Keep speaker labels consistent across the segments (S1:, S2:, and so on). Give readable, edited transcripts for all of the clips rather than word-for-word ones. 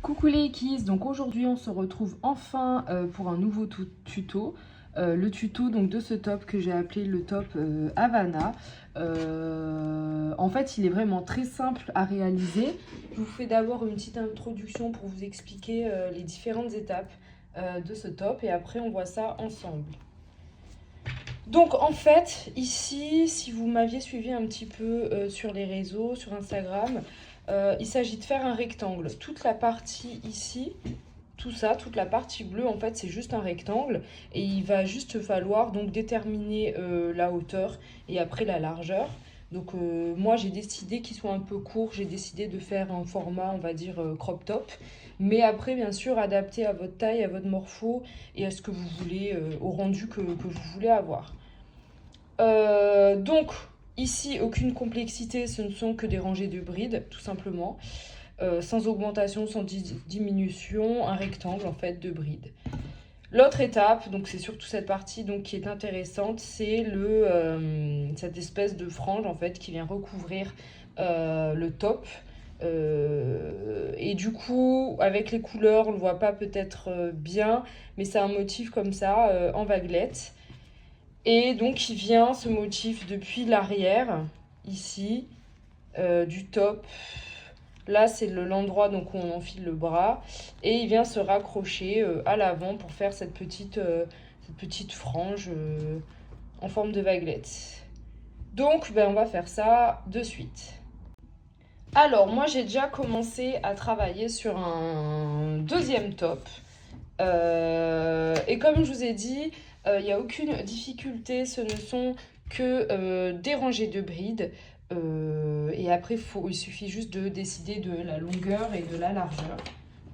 S1: Coucou les Kis, donc aujourd'hui on se retrouve enfin pour un nouveau tuto. Le tuto donc de ce top que j'ai appelé le top Havana. En fait il est vraiment très simple à réaliser. Je vous fais d'abord une petite introduction pour vous expliquer les différentes étapes de ce top et après on voit ça ensemble. Donc en fait ici, si vous m'aviez suivi un petit peu sur les réseaux, sur Instagram, il s'agit de faire un rectangle. Toute la partie ici, tout ça, toute la partie bleue, en fait, c'est juste un rectangle. Et il va juste falloir donc déterminer la hauteur et après la largeur. Donc moi, j'ai décidé qu'il soit un peu court. J'ai décidé de faire un format, on va dire, crop top. Mais après, bien sûr, adapté à votre taille, à votre morpho et à ce que vous voulez, au rendu que vous voulez avoir. Donc, ici, aucune complexité, ce ne sont que des rangées de brides, tout simplement. Sans augmentation, sans diminution, un rectangle en fait de brides. L'autre étape, donc c'est surtout cette partie donc, qui est intéressante, c'est cette espèce de frange en fait qui vient recouvrir le top. Et du coup, avec les couleurs, on le voit pas peut-être bien, mais c'est un motif comme ça en vaguelette. Et donc il vient ce motif depuis l'arrière, ici, du top. Là, c'est l'endroit donc où on enfile le bras. Et il vient se raccrocher à l'avant pour faire cette petite frange en forme de vaguelette. Donc, on va faire ça de suite. Alors, moi, j'ai déjà commencé à travailler sur un deuxième top. Et comme je vous ai dit, il n'y a aucune difficulté, ce ne sont que des rangées de brides. Et après, il suffit juste de décider de la longueur et de la largeur.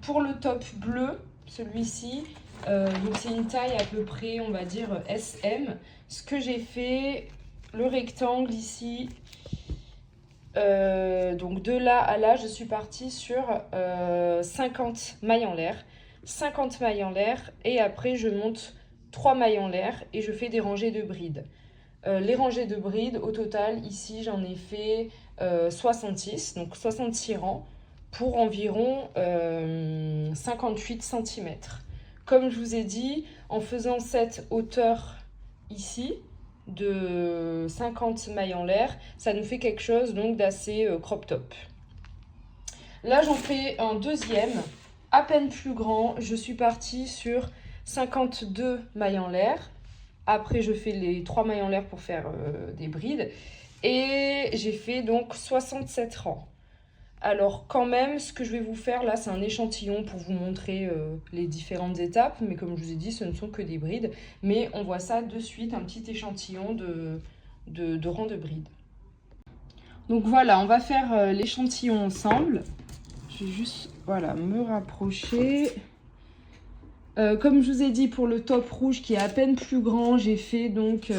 S1: Pour le top bleu, celui-ci, donc c'est une taille à peu près, on va dire SM. Ce que j'ai fait, le rectangle ici, donc de là à là, je suis partie sur 50 mailles en l'air. 50 mailles en l'air et après je monte 3 mailles en l'air et je fais des rangées de brides. Les rangées de brides, au total, ici j'en ai fait 66, donc 66 rangs pour environ 58 cm. Comme je vous ai dit, en faisant cette hauteur ici, de 50 mailles en l'air, ça nous fait quelque chose donc d'assez crop top. Là j'en fais un deuxième, à peine plus grand, je suis partie sur 52 mailles en l'air. Après je fais les 3 mailles en l'air pour faire des brides. Et j'ai fait donc 67 rangs. Alors quand même, ce que je vais vous faire là, c'est un échantillon pour vous montrer les différentes étapes. Mais comme je vous ai dit, ce ne sont que des brides. Mais on voit ça de suite, un petit échantillon de rangs de brides. Donc voilà, on va faire l'échantillon ensemble. Je vais juste me rapprocher. Comme je vous ai dit, pour le top rouge qui est à peine plus grand, j'ai fait donc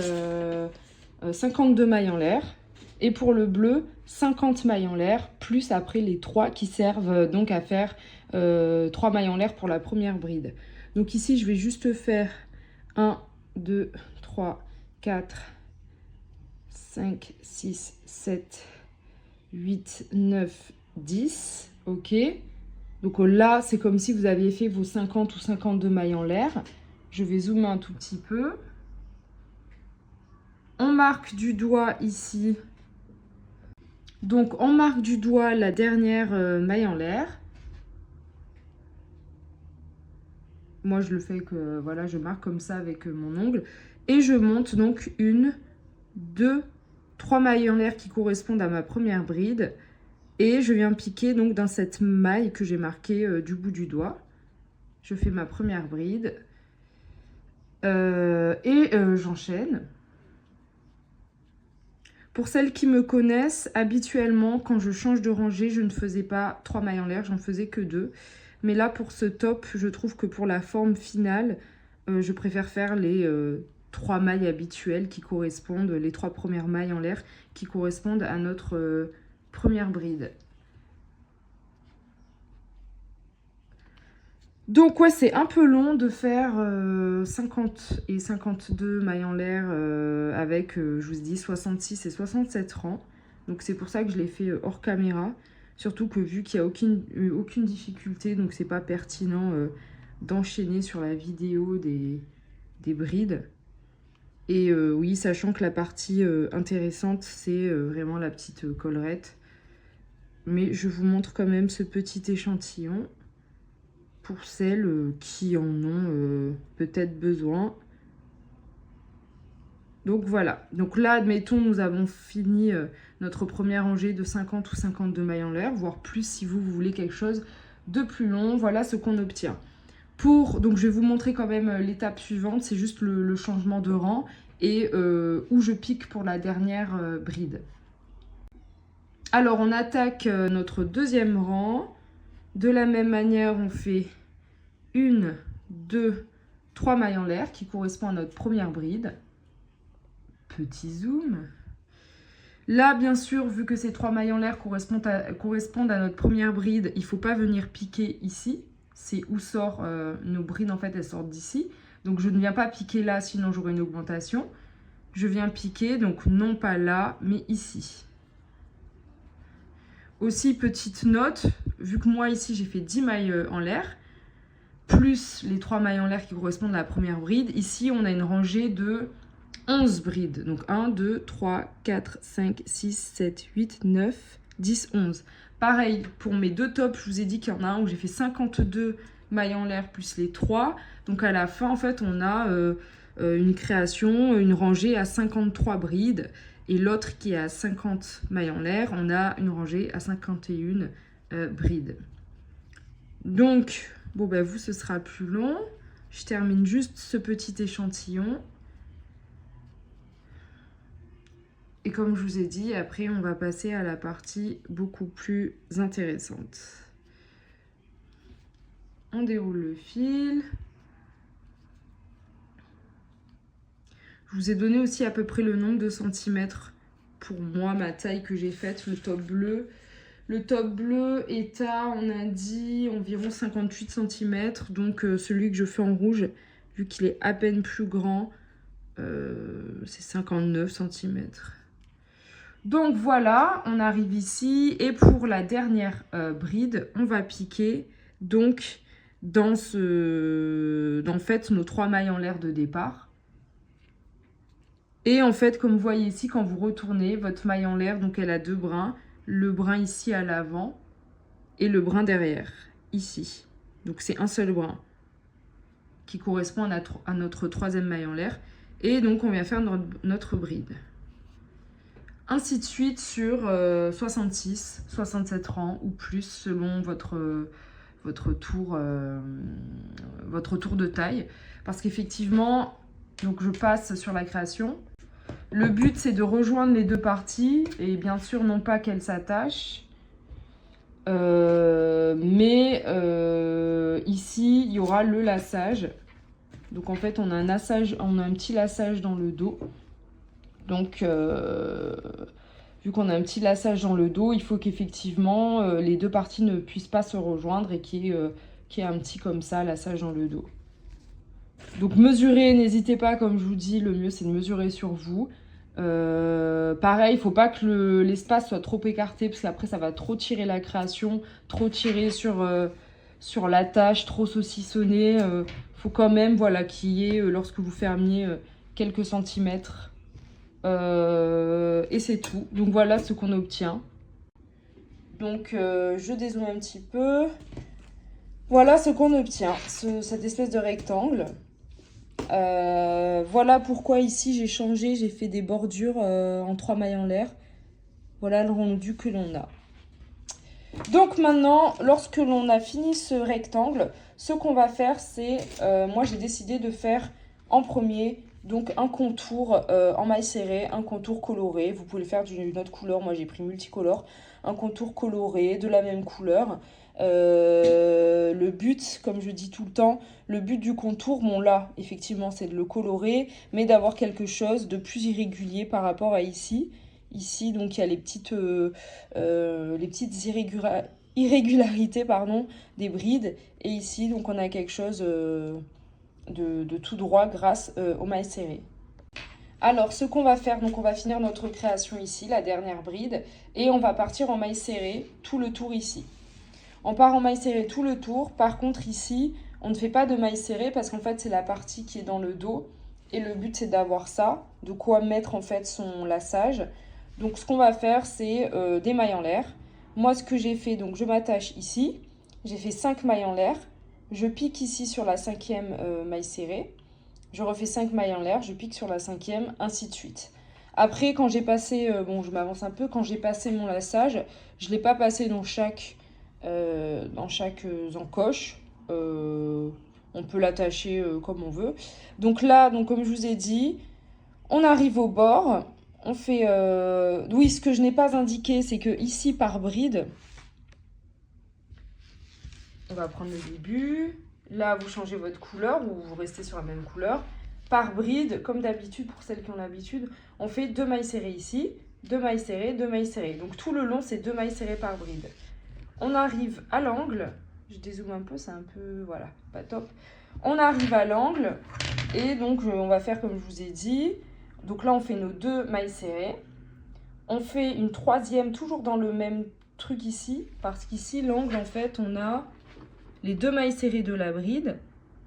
S1: 52 mailles en l'air. Et pour le bleu, 50 mailles en l'air, plus après les 3 qui servent donc à faire 3 mailles en l'air pour la première bride. Donc ici, je vais juste faire 1, 2, 3, 4, 5, 6, 7, 8, 9, 10. Ok. Donc là, c'est comme si vous aviez fait vos 50 ou 52 mailles en l'air. Je vais zoomer un tout petit peu. On marque du doigt ici. Donc, on marque du doigt la dernière maille en l'air. Moi, je le fais que, voilà, je marque comme ça avec mon ongle. Et je monte donc 1, 2, 3 mailles en l'air qui correspondent à ma première bride. Et je viens piquer donc dans cette maille que j'ai marquée du bout du doigt. Je fais ma première bride. J'enchaîne. Pour celles qui me connaissent, habituellement, quand je change de rangée, je ne faisais pas 3 mailles en l'air, j'en faisais que 2. Mais là, pour ce top, je trouve que pour la forme finale, je préfère faire les 3 mailles habituelles qui correspondent, les 3 premières mailles en l'air qui correspondent à notre première bride. Donc ouais, c'est un peu long de faire 50 et 52 mailles en l'air avec, je vous dis, 66 et 67 rangs. Donc c'est pour ça que je l'ai fait hors caméra. Surtout que vu qu'il n'y a aucune difficulté, donc c'est pas pertinent d'enchaîner sur la vidéo des brides. Et oui, sachant que la partie intéressante, c'est vraiment la petite collerette. Mais je vous montre quand même ce petit échantillon pour celles qui en ont peut-être besoin. Donc voilà. Donc là, admettons, nous avons fini notre première rangée de 50 ou 52 mailles en l'air, voire plus si vous voulez quelque chose de plus long. Voilà ce qu'on obtient. Donc je vais vous montrer quand même l'étape suivante, c'est juste le changement de rang et où je pique pour la dernière bride. Alors on attaque notre deuxième rang. De la même manière, on fait 1, 2, 3 mailles en l'air qui correspondent à notre première bride. Petit zoom. Là, bien sûr, vu que ces 3 mailles en l'air correspondent à notre première bride, il ne faut pas venir piquer ici. C'est où sortent nos brides, en fait, elles sortent d'ici. Donc, je ne viens pas piquer là, sinon j'aurai une augmentation. Je viens piquer, donc non pas là, mais ici. Aussi, petite note, vu que moi, ici, j'ai fait 10 mailles en l'air, plus les 3 mailles en l'air qui correspondent à la première bride. Ici, on a une rangée de 11 brides. Donc 1, 2, 3, 4, 5, 6, 7, 8, 9, 10, 11. Pareil, pour mes deux tops, je vous ai dit qu'il y en a un où j'ai fait 52 mailles en l'air plus les 3. Donc à la fin, en fait, on a une création, une rangée à 53 brides. Et l'autre qui est à 50 mailles en l'air, on a une rangée à 51 brides. Donc, bon, ben vous, ce sera plus long. Je termine juste ce petit échantillon. Et comme je vous ai dit, après, on va passer à la partie beaucoup plus intéressante. On déroule le fil. Je vous ai donné aussi à peu près le nombre de centimètres pour moi, ma taille que j'ai faite, le top bleu. Le top bleu est à, on a dit, environ 58 cm. Donc celui que je fais en rouge, vu qu'il est à peine plus grand, c'est 59 cm. Donc voilà, on arrive ici. Et pour la dernière bride, on va piquer donc dans en fait, nos 3 mailles en l'air de départ. Et en fait, comme vous voyez ici, quand vous retournez, votre maille en l'air, donc elle a 2 brins. Le brin ici à l'avant et le brin derrière, ici. Donc c'est un seul brin qui correspond à notre 3e maille en l'air. Et donc on vient faire notre bride. Ainsi de suite sur 66, 67 rangs ou plus selon votre tour de taille. Parce qu'effectivement, donc je passe sur la création. Le but, c'est de rejoindre les deux parties et bien sûr, non pas qu'elles s'attachent. Mais ici, il y aura le laçage. Donc en fait, on a un petit laçage dans le dos. Donc, vu qu'on a un petit laçage dans le dos, il faut qu'effectivement, les deux parties ne puissent pas se rejoindre et qu'il y ait un petit comme ça, laçage dans le dos. Donc mesurez, n'hésitez pas, comme je vous dis, le mieux c'est de mesurer sur vous. Pareil, il ne faut pas que l'espace soit trop écarté parce qu'après ça va trop tirer la création, trop tirer sur la tâche, trop saucissonner. Faut quand même voilà, qu'il y ait, lorsque vous fermiez, quelques centimètres. Et c'est tout. Donc voilà ce qu'on obtient. Donc je dézoome un petit peu. Voilà ce qu'on obtient, cette espèce de rectangle. Voilà pourquoi ici j'ai changé, j'ai fait des bordures en 3 mailles en l'air. Voilà le rendu que l'on a. Donc maintenant, lorsque l'on a fini ce rectangle, ce qu'on va faire, c'est, moi j'ai décidé de faire en premier, donc un contour en maille serrée, un contour coloré. Vous pouvez le faire d'une autre couleur, moi j'ai pris multicolore. Un contour coloré de la même couleur. Le but, comme je dis tout le temps, le but du contour, bon là, effectivement, c'est de le colorer, mais d'avoir quelque chose de plus irrégulier par rapport à ici. Ici, donc, il y a les petites irrégularités, pardon, des brides. Et ici, donc, on a quelque chose de tout droit grâce aux mailles serrées. Alors, ce qu'on va faire, donc on va finir notre création ici, la dernière bride, et on va partir en maille serrée tout le tour ici. On part en maille serrée tout le tour. Par contre, ici, on ne fait pas de maille serrée parce qu'en fait, c'est la partie qui est dans le dos. Et le but, c'est d'avoir ça, de quoi mettre en fait son laçage. Donc, ce qu'on va faire, c'est des mailles en l'air. Moi, ce que j'ai fait, donc je m'attache ici. J'ai fait 5 mailles en l'air. Je pique ici sur la 5e maille serrée. Je refais 5 mailles en l'air. Je pique sur la 5e, ainsi de suite. Après, quand j'ai passé, bon, je m'avance un peu, quand j'ai passé mon laçage, je ne l'ai pas passé dans chaque encoche. On peut l'attacher comme on veut. Donc là, donc comme je vous ai dit, on arrive au bord. On fait... Oui, ce que je n'ai pas indiqué, c'est que ici, par bride, on va prendre le début. Là, vous changez votre couleur ou vous restez sur la même couleur. Par bride, comme d'habitude, pour celles qui ont l'habitude, on fait 2 mailles serrées ici, 2 mailles serrées, 2 mailles serrées. Donc tout le long, c'est 2 mailles serrées par bride. On arrive à l'angle. Je dézoome un peu, c'est un peu... Voilà, pas top. On arrive à l'angle. Et donc, on va faire comme je vous ai dit. Donc là, on fait nos 2 mailles serrées. On fait une 3e, toujours dans le même truc ici. Parce qu'ici, l'angle, en fait, on a les 2 mailles serrées de la bride.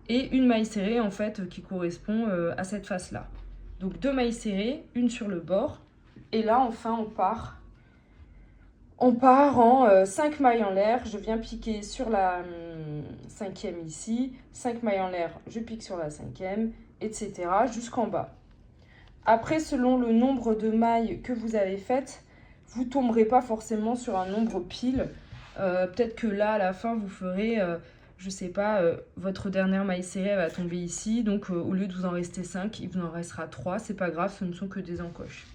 S1: Et une maille serrée, en fait, qui correspond à cette face-là. Donc, 2 mailles serrées, une sur le bord. Et là, enfin, on part en 5 mailles en l'air. Je viens piquer sur la 5e ici. 5 mailles en l'air, je pique sur la 5e, etc. jusqu'en bas. Après, selon le nombre de mailles que vous avez faites, vous ne tomberez pas forcément sur un nombre pile. Peut-être que là, à la fin, vous ferez, je sais pas, votre dernière maille serrée va tomber ici. Donc, au lieu de vous en rester 5, il vous en restera 3. C'est pas grave, ce ne sont que des encoches.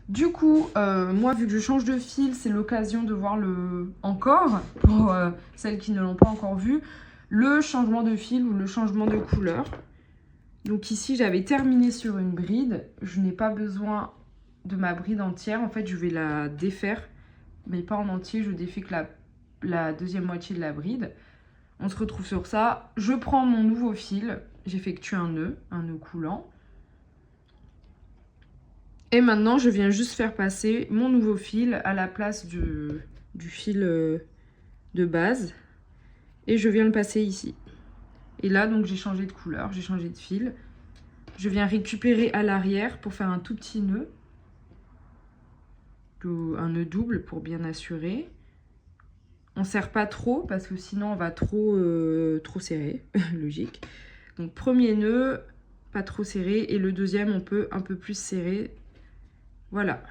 S1: Du coup, moi, vu que je change de fil, c'est l'occasion de voir encore, pour celles qui ne l'ont pas encore vu, le changement de fil ou le changement de couleur. Donc ici, j'avais terminé sur une bride. Je n'ai pas besoin de ma bride entière. En fait, je vais la défaire, mais pas en entier. Je défais que la deuxième moitié de la bride. On se retrouve sur ça. Je prends mon nouveau fil. J'effectue un nœud coulant. Et maintenant, je viens juste faire passer mon nouveau fil à la place du fil de base. Et je viens le passer ici. Et là, donc, j'ai changé de couleur, j'ai changé de fil. Je viens récupérer à l'arrière pour faire un tout petit nœud. Un nœud double pour bien assurer. On ne serre pas trop parce que sinon, on va trop serrer. Logique. Donc, premier nœud, pas trop serré. Et le deuxième, on peut un peu plus serrer. Voilà.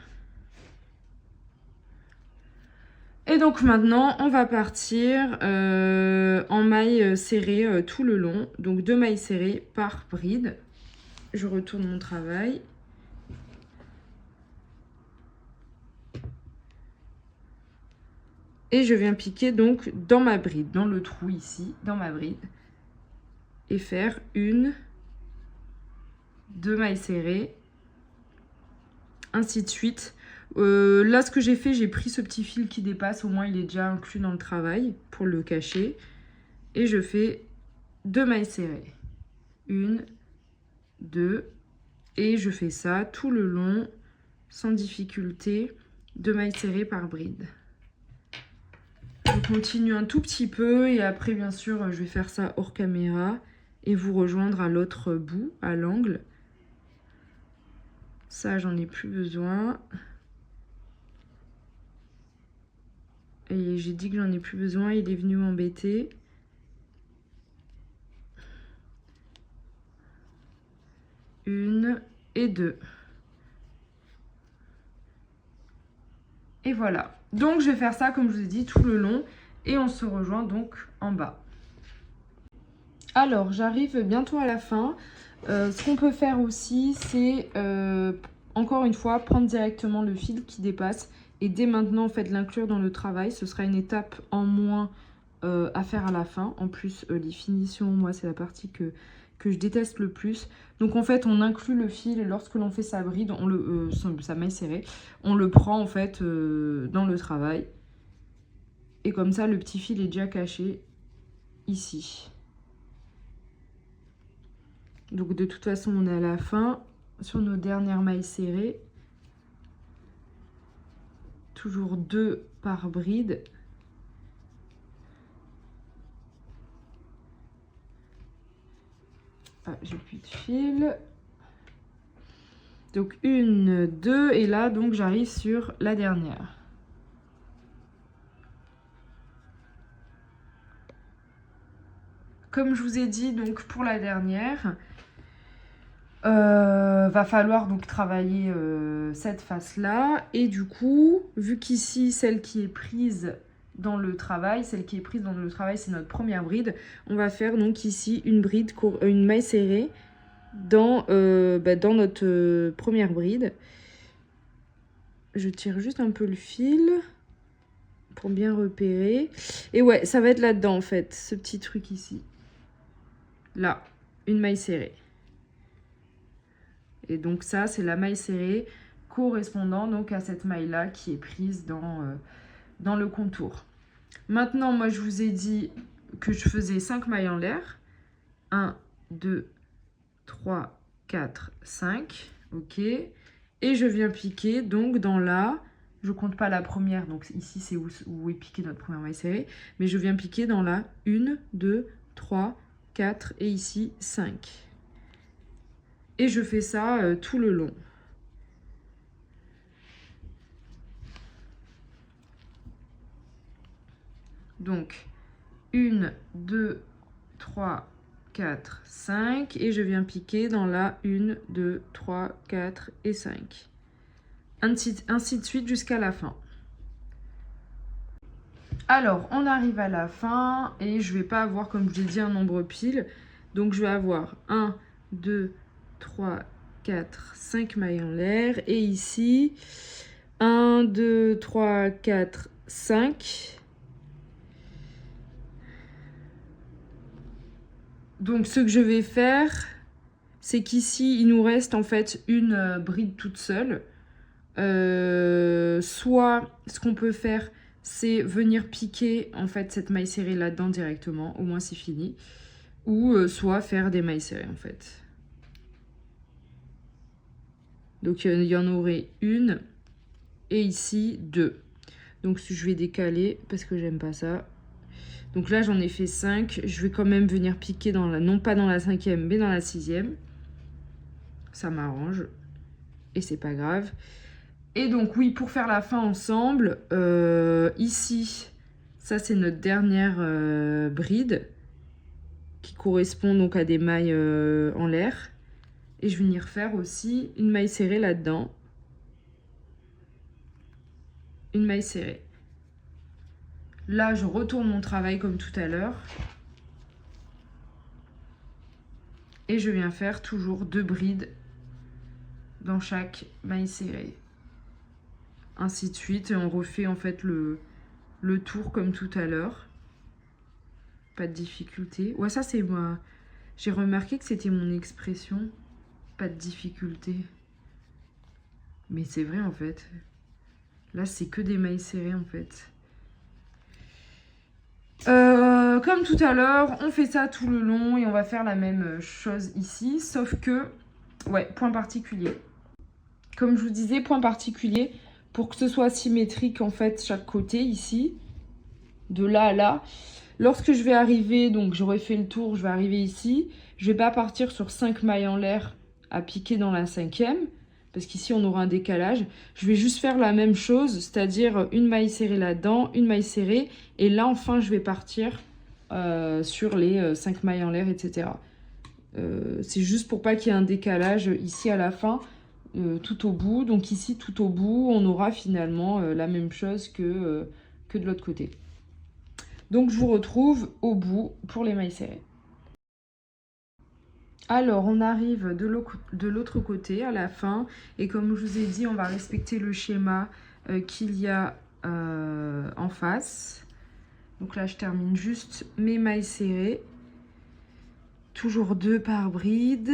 S1: Et donc maintenant, on va partir en mailles serrées tout le long. Donc 2 mailles serrées par bride. Je retourne mon travail. Et je viens piquer donc dans ma bride, dans le trou ici, dans ma bride. Et faire 1, 2 mailles serrées. Ainsi de suite. Là, ce que j'ai fait, j'ai pris ce petit fil qui dépasse. Au moins, il est déjà inclus dans le travail pour le cacher. Et je fais 2 mailles serrées. 1, 2. Et je fais ça tout le long, sans difficulté. 2 mailles serrées par bride. Je continue un tout petit peu. Et après, bien sûr, je vais faire ça hors caméra. Et vous rejoindre à l'autre bout, à l'angle. Ça, j'en ai plus besoin. Et j'ai dit que j'en ai plus besoin. Il est venu m'embêter. Une et 2. Et voilà. Donc, je vais faire ça, comme je vous ai dit, tout le long. Et on se rejoint donc en bas. Alors, j'arrive bientôt à la fin. Ce qu'on peut faire aussi, c'est, encore une fois, prendre directement le fil qui dépasse. Et dès maintenant, en fait, l'inclure dans le travail. Ce sera une étape en moins à faire à la fin. En plus, les finitions, moi, c'est la partie que je déteste le plus. Donc, en fait, on inclut le fil et lorsque l'on fait sa bride, sa maille serrée, on le prend, en fait, dans le travail. Et comme ça, le petit fil est déjà caché ici. Donc, de toute façon, on est à la fin. sur nos dernières mailles serrées. Toujours 2 par bride. Ah, j'ai plus de fil. Donc 1, 2 et là donc j'arrive sur la dernière. Comme je vous ai dit, donc pour la dernière, va falloir donc travailler cette face-là. Et du coup, vu qu'ici, celle qui est prise dans le travail, c'est notre première bride, on va faire donc ici une maille serrée dans notre première bride. Je tire juste un peu le fil pour bien repérer. Et ouais, ça va être là-dedans en fait, ce petit truc ici. Là, une maille serrée. Et donc ça, c'est la maille serrée correspondant donc à cette maille-là qui est prise dans le contour. Maintenant, moi, je vous ai dit que je faisais 5 mailles en l'air. 1, 2, 3, 4, 5. Ok. Et je viens piquer donc dans la... Je compte pas la première, donc ici, c'est où est piquée notre première maille serrée. Mais je viens piquer dans la 1, 2, 3, 4 et ici 5. Et je fais ça tout le long. Donc, 1, 2, 3, 4, 5. Et je viens piquer dans la 1, 2, 3, 4 et 5. Ainsi de suite jusqu'à la fin. Alors, on arrive à la fin et je ne vais pas avoir, comme je l'ai dit, un nombre pile. Donc, je vais avoir 1, 2, 3, 4, 5 mailles en l'air. Et ici, 1, 2, 3, 4, 5. Donc, ce que je vais faire, c'est qu'ici, il nous reste en fait une bride toute seule. Soit, ce qu'on peut faire, c'est venir piquer en fait cette maille serrée là-dedans directement, au moins c'est fini. Ou soit faire des mailles serrées en fait. Donc il y en aurait une et ici 2. Donc je vais décaler parce que j'aime pas ça. Donc là j'en ai fait 5. Je vais quand même venir piquer dans la, non pas dans la 5e mais dans la 6e. Ça m'arrange. Et c'est pas grave. Et donc oui, pour faire la fin ensemble, ici, ça c'est notre dernière bride qui correspond donc à des mailles en l'air. Et je vais venir faire aussi une maille serrée là-dedans. Une maille serrée. Là, je retourne mon travail comme tout à l'heure. Et je viens faire toujours 2 brides dans chaque maille serrée. Ainsi de suite. Et on refait en fait le tour comme tout à l'heure. Pas de difficulté. Ouais, ça c'est moi. J'ai remarqué que c'était mon expression. Pas de difficulté. Mais c'est vrai en fait. Là, c'est que des mailles serrées en fait. Comme tout à l'heure, on fait ça tout le long et on va faire la même chose ici. Sauf que, ouais, point particulier. Comme je vous disais, point particulier, pour que ce soit symétrique en fait chaque côté ici. De là à là. Lorsque je vais arriver, donc j'aurai fait le tour, je vais arriver ici. Je vais pas partir sur 5 mailles en l'air à piquer dans la 5e. Parce qu'ici, on aura un décalage. Je vais juste faire la même chose, c'est-à-dire une maille serrée là-dedans, une maille serrée. Et là, enfin, je vais partir sur les 5 mailles en l'air, etc. C'est juste pour pas qu'il y ait un décalage ici à la fin, tout au bout. Donc ici, tout au bout, on aura finalement la même chose que de l'autre côté. Donc, je vous retrouve au bout pour les mailles serrées. Alors, on arrive de l'autre côté, à la fin. Et comme je vous ai dit, on va respecter le schéma qu'il y a en face. Donc là, je termine juste mes mailles serrées. Toujours 2 par bride.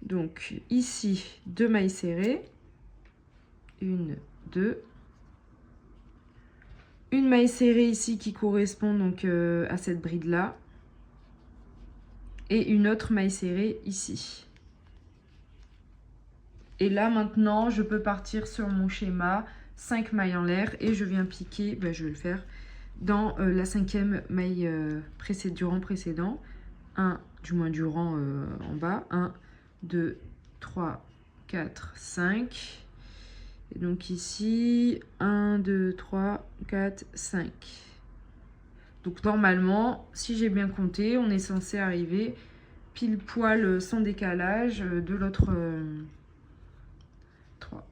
S1: Donc ici, 2 mailles serrées. 1, 2. Une maille serrée ici qui correspond donc à cette bride-là. Et une autre maille serrée ici. Et là, maintenant, je peux partir sur mon schéma 5 mailles en l'air et je viens piquer, ben, je vais le faire, dans la 5e maille du rang précédent. Du rang en bas. 1, 2, 3, 4, 5. Et donc ici, 1, 2, 3, 4, 5. Donc normalement, si j'ai bien compté, on est censé arriver pile poil sans décalage de l'autre 3,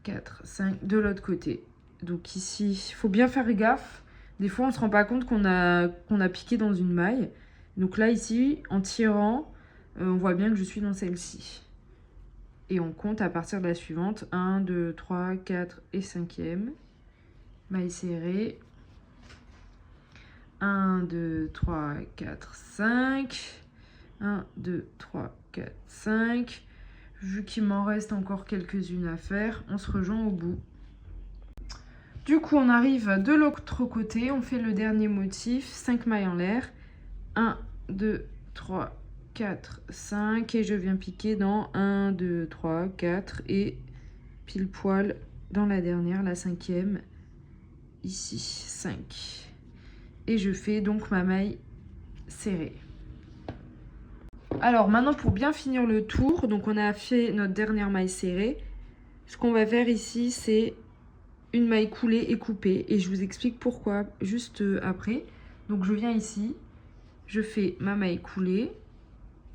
S1: 4, 5 de l'autre côté. Donc ici, il faut bien faire gaffe. Des fois, on ne se rend pas compte qu'on a piqué dans une maille. Donc là, ici, en tirant, on voit bien que je suis dans celle-ci. Et on compte à partir de la suivante. 1, 2, 3, 4 et 5e. Maille serrée. 1, 2, 3, 4, 5. 1, 2, 3, 4, 5. Vu qu'il m'en reste encore quelques-unes à faire, on se rejoint au bout. Du coup, on arrive de l'autre côté. On fait le dernier motif. 5 mailles en l'air. 1, 2, 3, 4, 5. Et je viens piquer dans 1, 2, 3, 4. Et pile poil dans la dernière, la 5e. Ici, 5. Et je fais donc ma maille serrée. Alors maintenant, pour bien finir le tour, donc on a fait notre dernière maille serrée. Ce qu'on va faire ici, c'est une maille coulée et coupée. Et je vous explique pourquoi juste après. Donc je viens ici, je fais ma maille coulée.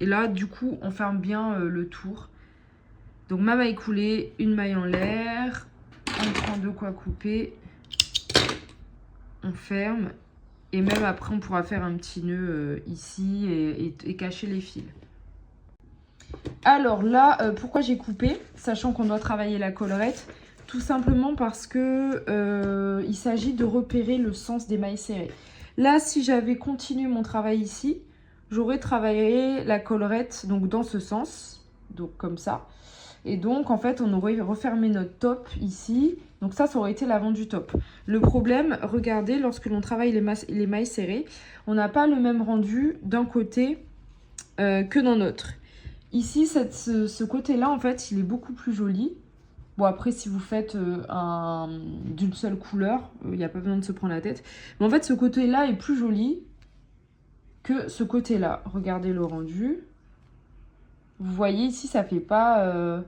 S1: Et là, du coup, on ferme bien le tour. Donc ma maille coulée, une maille en l'air. On prend de quoi couper. On ferme. Et même après, on pourra faire un petit nœud ici et cacher les fils. Alors là, pourquoi j'ai coupé, sachant qu'on doit travailler la collerette? Tout simplement parce que il s'agit de repérer le sens des mailles serrées. Là, si j'avais continué mon travail ici, j'aurais travaillé la collerette donc dans ce sens, donc comme ça. Et donc, en fait, on aurait refermé notre top ici. Donc ça aurait été l'avant du top. Le problème, regardez, lorsque l'on travaille les mailles serrées, on n'a pas le même rendu d'un côté que dans l'autre. Ici, ce côté-là, en fait, il est beaucoup plus joli. Bon, après, si vous faites d'une seule couleur, il n'y a pas besoin de se prendre la tête. Mais en fait, ce côté-là est plus joli que ce côté-là. Regardez le rendu. Vous voyez, ici, ça fait pas...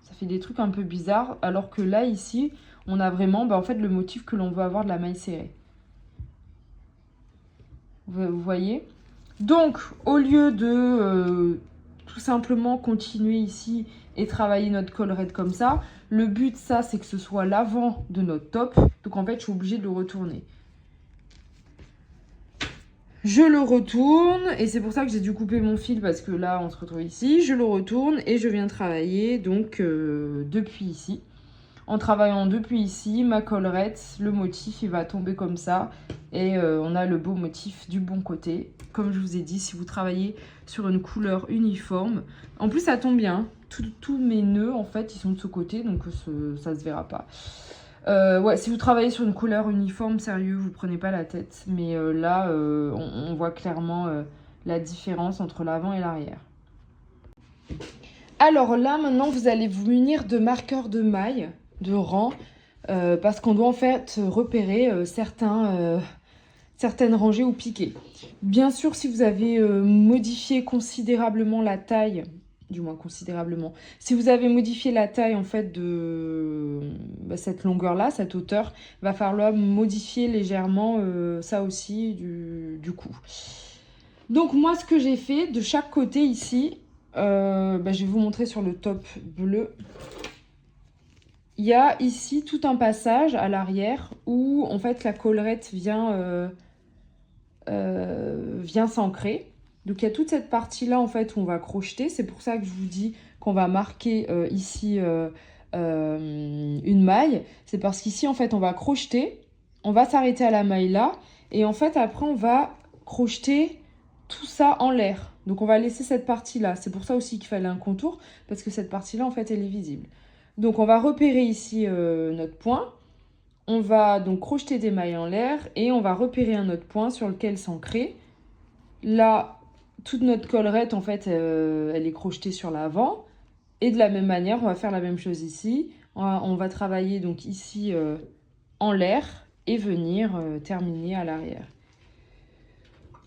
S1: ça fait des trucs un peu bizarres. Alors que là, ici, on a vraiment en fait, le motif que l'on veut avoir de la maille serrée. Vous voyez? Donc, au lieu de tout simplement continuer ici et travailler notre collerette comme ça, le but, ça, c'est que ce soit l'avant de notre top. Donc, en fait, je suis obligée de le retourner. Je le retourne et c'est pour ça que j'ai dû couper mon fil parce que là, on se retrouve ici. Je le retourne et je viens travailler donc depuis ici. En travaillant depuis ici, ma collerette, le motif, il va tomber comme ça. Et on a le beau motif du bon côté. Comme je vous ai dit, si vous travaillez sur une couleur uniforme. En plus, ça tombe bien. Tous mes nœuds, en fait, ils sont de ce côté. Donc, ça se verra pas. Ouais, si vous travaillez sur une couleur uniforme, sérieux, vous prenez pas la tête. Mais là, on voit clairement la différence entre l'avant et l'arrière. Alors là, maintenant, vous allez vous munir de marqueurs de maille, de rang, parce qu'on doit en fait repérer certaines rangées ou piquets. Bien sûr, si vous avez modifié considérablement la taille, du moins considérablement, si vous avez modifié la taille en fait de cette longueur-là, cette hauteur, va falloir modifier légèrement ça aussi du coup. Donc moi, ce que j'ai fait de chaque côté ici, je vais vous montrer sur le top bleu. Il y a ici tout un passage à l'arrière où en fait la collerette vient s'ancrer. Donc il y a toute cette partie-là en fait où on va crocheter. C'est pour ça que je vous dis qu'on va marquer ici une maille. C'est parce qu'ici en fait on va crocheter, on va s'arrêter à la maille là et en fait après on va crocheter tout ça en l'air. Donc on va laisser cette partie-là. C'est pour ça aussi qu'il fallait un contour parce que cette partie-là en fait elle est visible. Donc on va repérer ici notre point. On va donc crocheter des mailles en l'air et on va repérer un autre point sur lequel s'ancrer. Là, toute notre collerette, en fait, elle est crochetée sur l'avant. Et de la même manière, on va faire la même chose ici. On va travailler donc ici en l'air et venir terminer à l'arrière.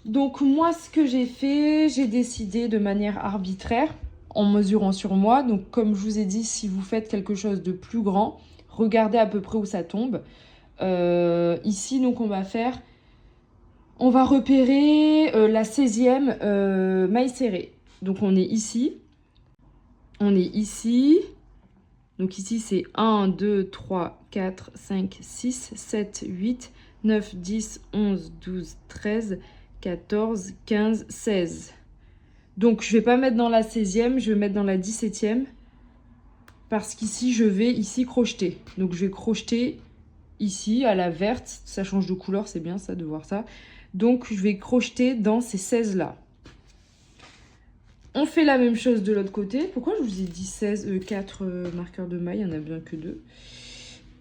S1: Donc moi, ce que j'ai fait, j'ai décidé de manière arbitraire, en mesurant sur moi. Donc comme je vous ai dit, si vous faites quelque chose de plus grand, regardez à peu près où ça tombe. Ici, donc on va repérer la 16e maille serrée. Donc on est ici. On est ici. Donc ici, c'est 1, 2, 3, 4, 5, 6, 7, 8, 9, 10, 11, 12, 13, 14, 15, 16. Donc je ne vais pas mettre dans la 16e, je vais mettre dans la 17e. Parce qu'ici, je vais ici crocheter. Donc je vais crocheter ici à la verte. Ça change de couleur, c'est bien ça de voir ça. Donc je vais crocheter dans ces 16-là. On fait la même chose de l'autre côté. Pourquoi je vous ai dit 4 marqueurs de maille? Il n'y en a bien que 2.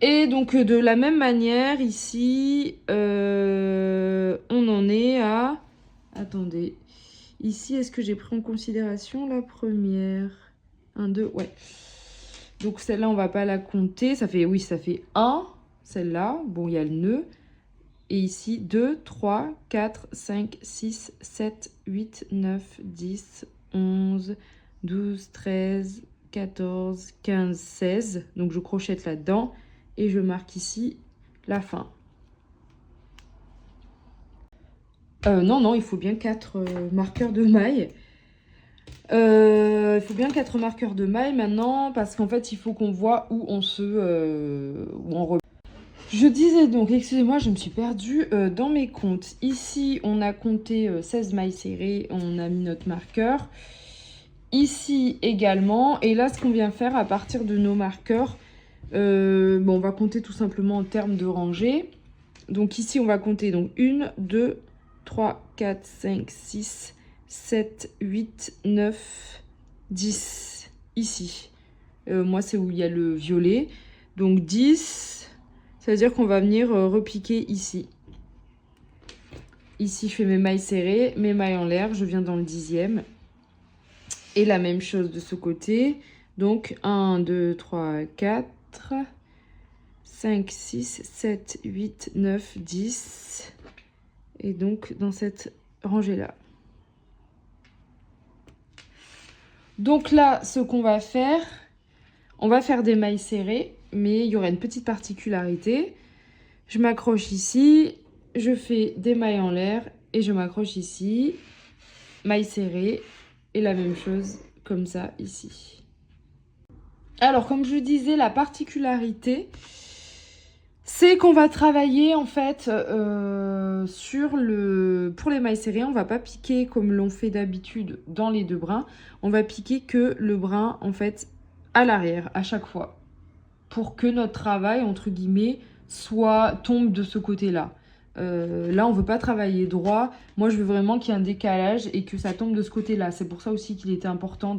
S1: Et donc de la même manière, ici, on en est à... Attendez. Ici, est-ce que j'ai pris en considération la première? 1, 2, ouais. Donc celle-là, on va pas la compter. Ça fait 1, celle-là. Bon, il y a le nœud. Et ici, 2, 3, 4, 5, 6, 7, 8, 9, 10, 11, 12, 13, 14, 15, 16. Donc je crochette là-dedans et je marque ici la fin. Non, il faut bien 4 marqueurs de maille. Il faut bien 4 marqueurs de maille maintenant parce qu'en fait, il faut qu'on voit où on repère. Je disais donc, excusez-moi, je me suis perdue dans mes comptes. Ici, on a compté 16 mailles serrées, on a mis notre marqueur. Ici également, et là, ce qu'on vient faire à partir de nos marqueurs, on va compter tout simplement en termes de rangée. Donc ici, on va compter donc 1, 2, 3, 4, 5, 6, 7, 8, 9, 10. Ici. Moi, c'est où il y a le violet. Donc 10... Ça veut dire qu'on va venir repiquer ici. Ici, je fais mes mailles serrées, mes mailles en l'air. Je viens dans le 10e. Et la même chose de ce côté. Donc, 1, 2, 3, 4, 5, 6, 7, 8, 9, 10. Et donc, dans cette rangée-là. Donc là, ce qu'on va faire, on va faire des mailles serrées. Mais il y aura une petite particularité. Je m'accroche ici, je fais des mailles en l'air et je m'accroche ici, mailles serrées et la même chose comme ça ici. Alors comme je disais, la particularité, c'est qu'on va travailler en fait pour les mailles serrées, on va pas piquer comme l'on fait d'habitude dans les 2 brins, on va piquer que le brin en fait à l'arrière à chaque fois pour que notre travail entre guillemets tombe de ce côté-là. Là, on veut pas travailler droit. Moi, je veux vraiment qu'il y ait un décalage et que ça tombe de ce côté-là. C'est pour ça aussi qu'il était important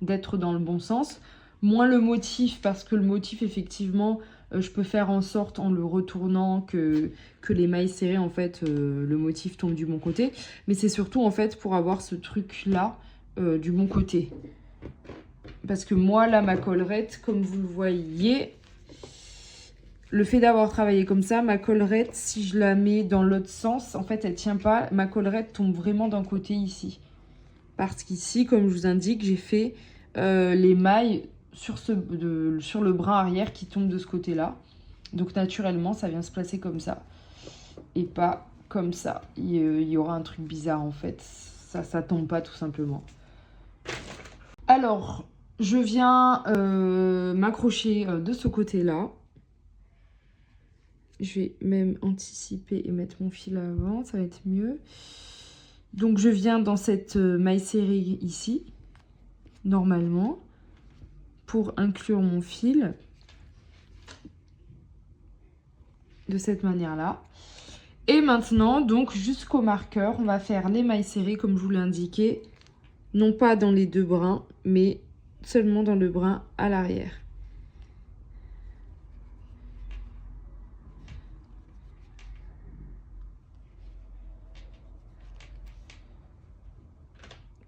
S1: d'être dans le bon sens. Moins le motif, parce que le motif, effectivement, je peux faire en sorte, en le retournant, que les mailles serrées, en fait, le motif tombe du bon côté. Mais c'est surtout, en fait, pour avoir ce truc-là du bon côté. Parce que moi, là, ma collerette, comme vous le voyez... Le fait d'avoir travaillé comme ça, ma collerette, si je la mets dans l'autre sens, en fait, elle tient pas. Ma collerette tombe vraiment d'un côté ici. Parce qu'ici, comme je vous indique, j'ai fait les mailles sur le brin arrière qui tombe de ce côté-là. Donc, naturellement, ça vient se placer comme ça. Et pas comme ça. Il y aura un truc bizarre, en fait. Ça tombe pas, tout simplement. Alors, je viens m'accrocher de ce côté-là. Je vais même anticiper et mettre mon fil avant, ça va être mieux. Donc je viens dans cette maille serrée ici, normalement, pour inclure mon fil. De cette manière-là. Et maintenant, donc jusqu'au marqueur, on va faire les mailles serrées comme je vous l'ai indiqué. Non pas dans les 2 brins, mais seulement dans le brin à l'arrière.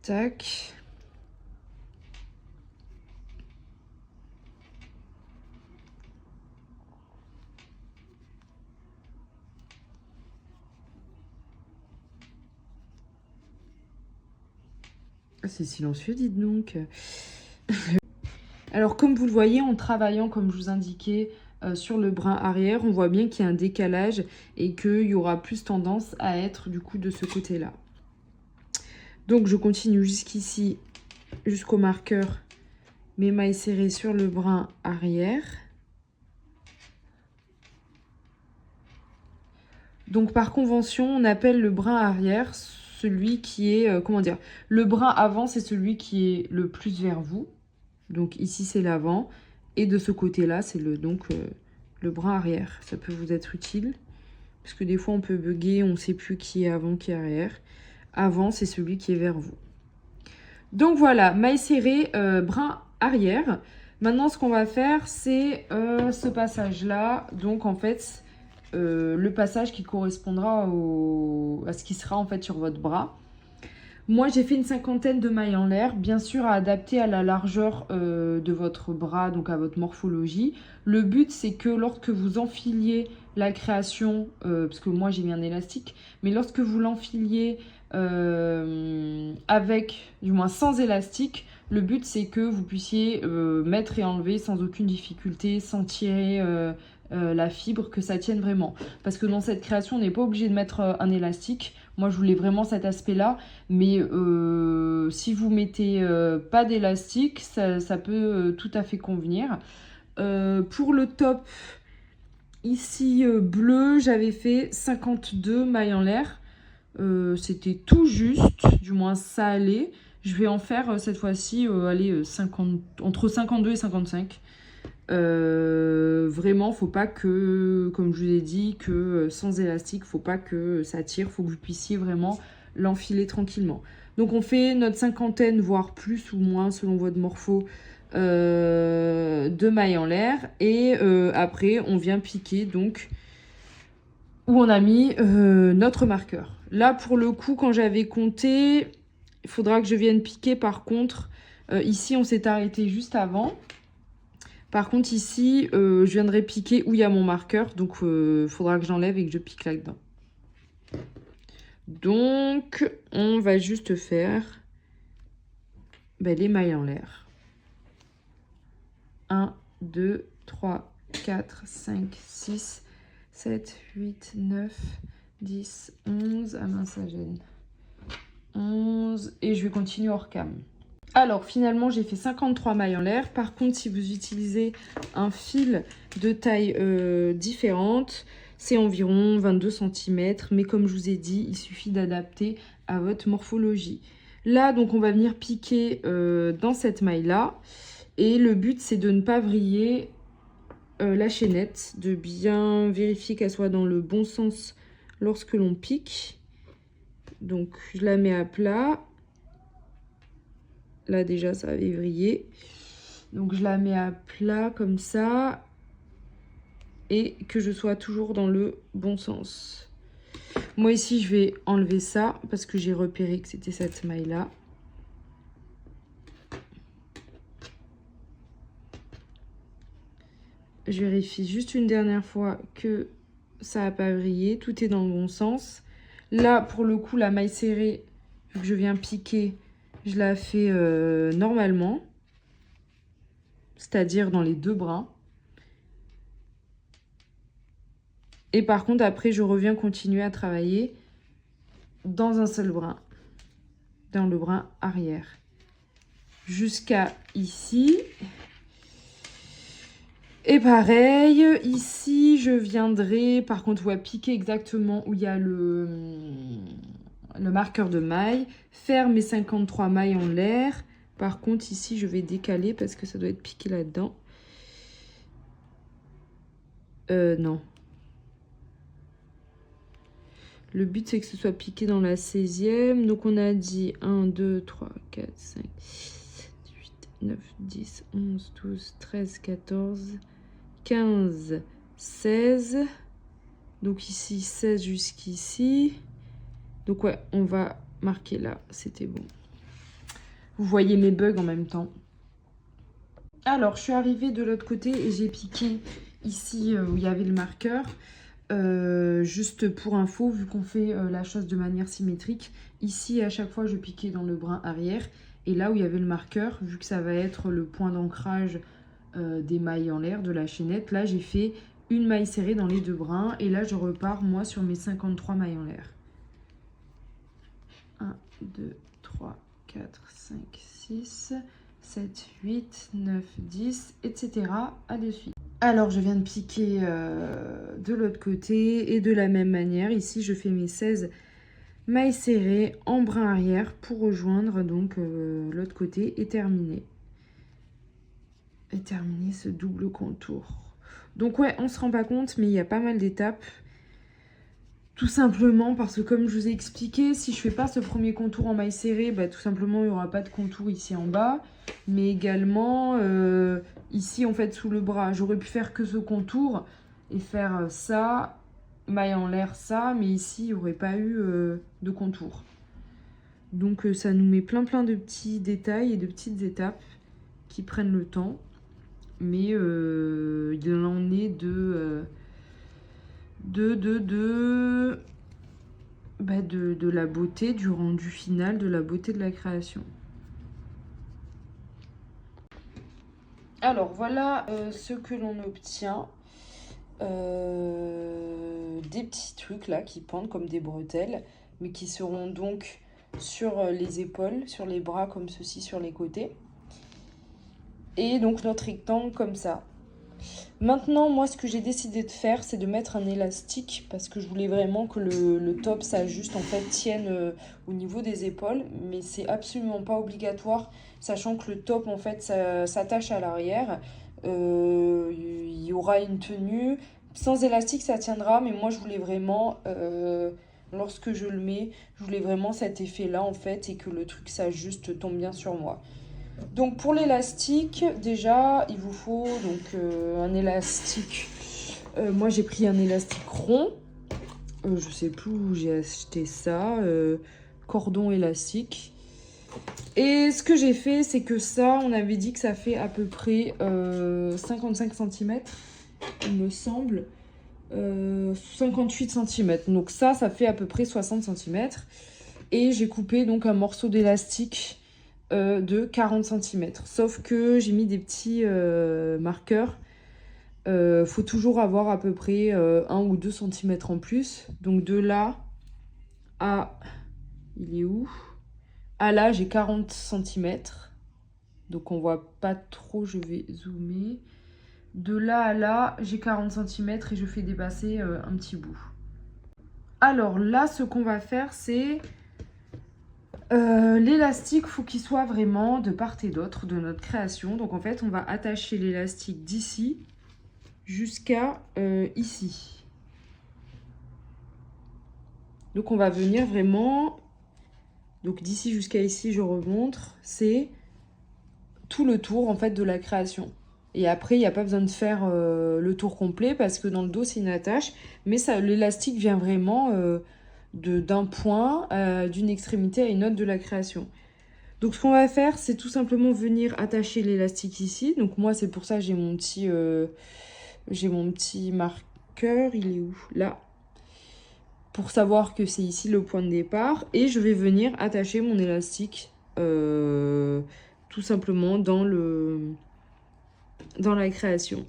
S1: Tac. Ah, c'est silencieux, dites donc. Alors, comme vous le voyez, en travaillant, comme je vous indiquais, sur le brin arrière, on voit bien qu'il y a un décalage et qu'il y aura plus tendance à être du coup de ce côté-là. Donc, je continue jusqu'ici, jusqu'au marqueur, mes mailles serrées sur le brin arrière. Donc, par convention, on appelle le brin arrière celui qui est, comment dire, le brin avant, c'est celui qui est le plus vers vous. Donc ici, c'est l'avant. Et de ce côté-là, c'est le brin arrière. Ça peut vous être utile. Parce que des fois, on peut bugger, on ne sait plus qui est avant, qui est arrière. Avant, c'est celui qui est vers vous. Donc voilà, maille serrée, brin arrière. Maintenant, ce qu'on va faire, c'est ce passage-là. Donc en fait, le passage qui correspondra à ce qui sera en fait sur votre bras. Moi, j'ai fait une 50aine de mailles en l'air, bien sûr à adapter à la largeur de votre bras, donc à votre morphologie. Le but, c'est que lorsque vous enfiliez la création, parce que moi j'ai mis un élastique, mais lorsque vous l'enfiliez avec, du moins sans élastique, le but c'est que vous puissiez mettre et enlever sans aucune difficulté, sans tirer la fibre, que ça tienne vraiment. Parce que dans cette création, on n'est pas obligé de mettre un élastique. Moi, je voulais vraiment cet aspect-là. Mais si vous mettez pas d'élastique, ça peut tout à fait convenir. Pour le top, ici bleu, j'avais fait 52 mailles en l'air. C'était tout juste, du moins ça allait. Je vais en faire cette fois-ci entre 52 et 55. Vraiment, faut pas que, comme je vous ai dit, que sans élastique, faut pas que ça tire, faut que vous puissiez vraiment l'enfiler tranquillement. Donc on fait notre 50aine, voire plus ou moins selon votre morpho, de mailles en l'air. Et après, on vient piquer donc où on a mis notre marqueur. Là, pour le coup, quand j'avais compté, il faudra que je vienne piquer. Par contre, ici, on s'est arrêté juste avant. Par contre, ici, je viendrai piquer où il y a mon marqueur. Donc, il faudra que j'enlève et que je pique là-dedans. Donc, on va juste faire les mailles en l'air. 1, 2, 3, 4, 5, 6, 7, 8, 9, 10, 11. Ah mince, ça gêne. 11. Et je vais continuer hors cam. Alors, finalement, j'ai fait 53 mailles en l'air. Par contre, si vous utilisez un fil de taille différente, c'est environ 22 cm. Mais comme je vous ai dit, il suffit d'adapter à votre morphologie. Là, donc, on va venir piquer dans cette maille-là. Et le but, c'est de ne pas vriller la chaînette, de bien vérifier qu'elle soit dans le bon sens lorsque l'on pique. Donc, je la mets à plat. Là, déjà, ça avait vrillé. Donc, je la mets à plat comme ça. Et que je sois toujours dans le bon sens. Moi, ici, je vais enlever ça parce que j'ai repéré que c'était cette maille-là. Je vérifie juste une dernière fois que ça n'a pas vrillé. Tout est dans le bon sens. Là, pour le coup, la maille serrée, vu que je viens piquer, je la fais normalement, c'est-à-dire dans les deux brins. Et par contre, après, je reviens continuer à travailler dans un seul brin, dans le brin arrière, jusqu'à ici. Et pareil, ici, je viendrai, par contre, piquer exactement où il y a le marqueur de maille, faire mes 53 mailles en l'air. Par contre, ici, je vais décaler parce que ça doit être piqué là-dedans. Non. Le but, c'est que ce soit piqué dans la 16e. Donc, on a dit 1, 2, 3, 4, 5, 7, 8, 9, 10, 11, 12, 13, 14, 15, 16. Donc, ici, 16 jusqu'ici. Donc, ouais, on va marquer là. C'était bon. Vous voyez mes bugs en même temps. Alors, je suis arrivée de l'autre côté et j'ai piqué ici où il y avait le marqueur. Juste pour info, vu qu'on fait la chose de manière symétrique, ici à chaque fois je piquais dans le brin arrière Et là où il y avait le marqueur, vu que ça va être le point d'ancrage des mailles en l'air de la chaînette, là j'ai fait une maille serrée dans les 2 brins. Et là je repars moi sur mes 53 mailles en l'air. 1, 2, 3, 4, 5, 6, 7, 8, 9, 10, etc. à de suite. Alors je viens de piquer de l'autre côté et de la même manière, ici je fais mes 16 mailles serrées en brin arrière pour rejoindre donc l'autre côté et terminer. Et terminer ce double contour. Donc ouais, on se rend pas compte, mais il y a pas mal d'étapes. Tout simplement parce que comme je vous ai expliqué, si je fais pas ce premier contour en maille serrée, bah, tout simplement il n'y aura pas de contour ici en bas. Mais également ici en fait sous le bras, j'aurais pu faire que ce contour et faire ça, maille en l'air ça, mais ici il n'y aurait pas eu de contour. Donc ça nous met plein de petits détails et de petites étapes qui prennent le temps. Mais il en est de la beauté du rendu final, de la beauté de la création. Alors voilà ce que l'on obtient. Des petits trucs là qui pendent comme des bretelles, mais qui seront donc sur les épaules, sur les bras comme ceci, sur les côtés. Et donc notre rectangle comme ça. Maintenant, moi, ce que j'ai décidé de faire, c'est de mettre un élastique parce que je voulais vraiment que le top s'ajuste, en fait, tienne au niveau des épaules. Mais c'est absolument pas obligatoire, sachant que le top, en fait, s'attache à l'arrière. Il y aura une tenue. Sans élastique, ça tiendra, mais moi, je voulais vraiment, lorsque je le mets, je voulais vraiment cet effet-là, en fait, et que le truc s'ajuste, tombe bien sur moi. Donc pour l'élastique, déjà, il vous faut donc un élastique. Moi, j'ai pris un élastique rond. Je sais plus où j'ai acheté ça. Cordon élastique. Et ce que j'ai fait, c'est que ça, on avait dit que ça fait à peu près 55 cm, il me semble. 58 cm. Donc ça fait à peu près 60 cm. Et j'ai coupé donc un morceau d'élastique de 40 cm. Sauf que j'ai mis des petits marqueurs. Faut toujours avoir à peu près 1 ou 2 cm en plus. Donc de là à... Il est où? À là, j'ai 40 cm. Donc on voit pas trop, je vais zoomer. De là à là, j'ai 40 cm et je fais dépasser un petit bout. Alors là, ce qu'on va faire, c'est... l'élastique, faut qu'il soit vraiment de part et d'autre de notre création. Donc en fait, on va attacher l'élastique d'ici jusqu'à ici. Donc on va venir vraiment... Donc d'ici jusqu'à ici, je remontre. C'est tout le tour en fait de la création. Et après, il n'y a pas besoin de faire le tour complet parce que dans le dos, c'est une attache. Mais l'élastique vient vraiment d'un point, d'une extrémité à une autre de la création. Donc ce qu'on va faire, c'est tout simplement venir attacher l'élastique ici. Donc moi, c'est pour ça que j'ai mon petit marqueur. Il est où? Là. Pour savoir que c'est ici le point de départ. Et je vais venir attacher mon élastique tout simplement dans la création.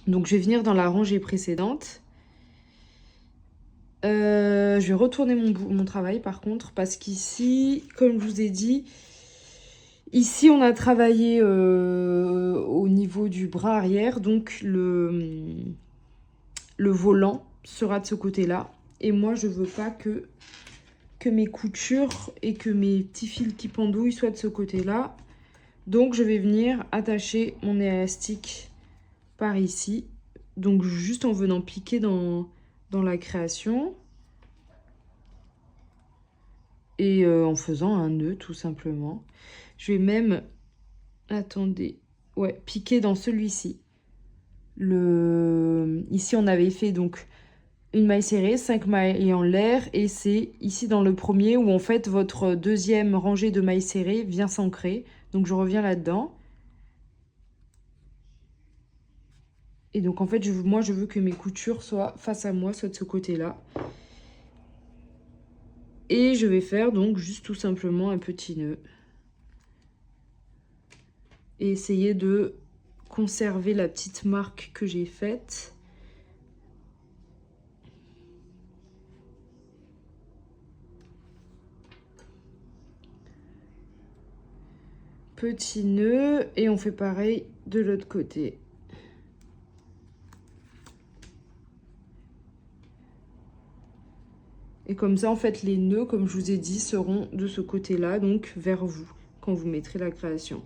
S1: Donc je vais venir dans la rangée précédente. Je vais retourner mon travail par contre parce qu'ici, comme je vous ai dit, ici on a travaillé au niveau du bras arrière, donc le volant sera de ce côté-là. Et moi je veux pas que mes coutures et que mes petits fils qui pendouillent soient de ce côté-là. Donc je vais venir attacher mon élastique par ici. Donc juste en venant piquer dans la création. Et en faisant un nœud tout simplement. Je vais même, attendez, ouais, piquer dans celui-ci. Ici on avait fait donc une maille serrée, 5 mailles en l'air. Et c'est ici dans le premier où en fait votre deuxième rangée de mailles serrées vient s'ancrer. Donc je reviens là-dedans. Et donc en fait, moi je veux que mes coutures soient face à moi, soit de ce côté-là. Et je vais faire donc juste tout simplement un petit nœud. Et essayer de conserver la petite marque que j'ai faite. Petit nœud et on fait pareil de l'autre côté. Et comme ça, en fait, les nœuds, comme je vous ai dit, seront de ce côté-là, donc vers vous, quand vous mettrez la création.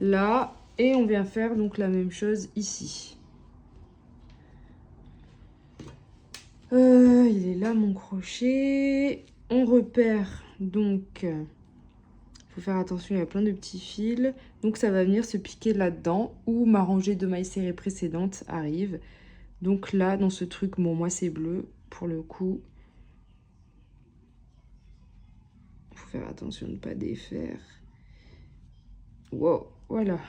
S1: Là, et on vient faire donc la même chose ici. Il est là mon crochet. On repère donc... faut faire attention, il y a plein de petits fils. Donc ça va venir se piquer là-dedans où ma rangée de mailles serrées précédente arrive. Donc là, dans ce truc, bon, moi c'est bleu pour le coup. Faut faire attention de ne pas défaire. Wow, voilà.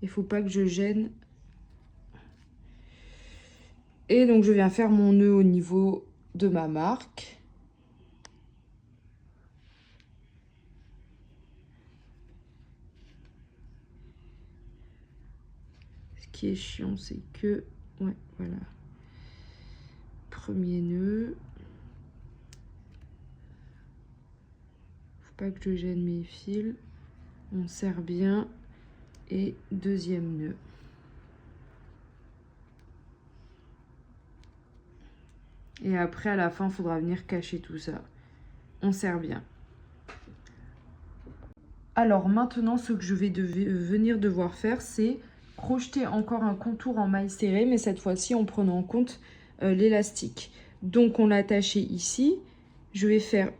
S1: Il faut pas que je gêne. Et donc je viens faire mon nœud au niveau de ma marque. Ce qui est chiant, c'est que... ouais, voilà. Premier nœud. Faut pas que je gêne mes fils. On serre bien. Et deuxième nœud. Et après, à la fin, il faudra venir cacher tout ça. On serre bien. Alors maintenant, ce que je vais venir devoir faire, c'est crocheter encore un contour en maille serrée, mais cette fois-ci en prenant en compte l'élastique. Donc on l'a attaché ici. Je vais faire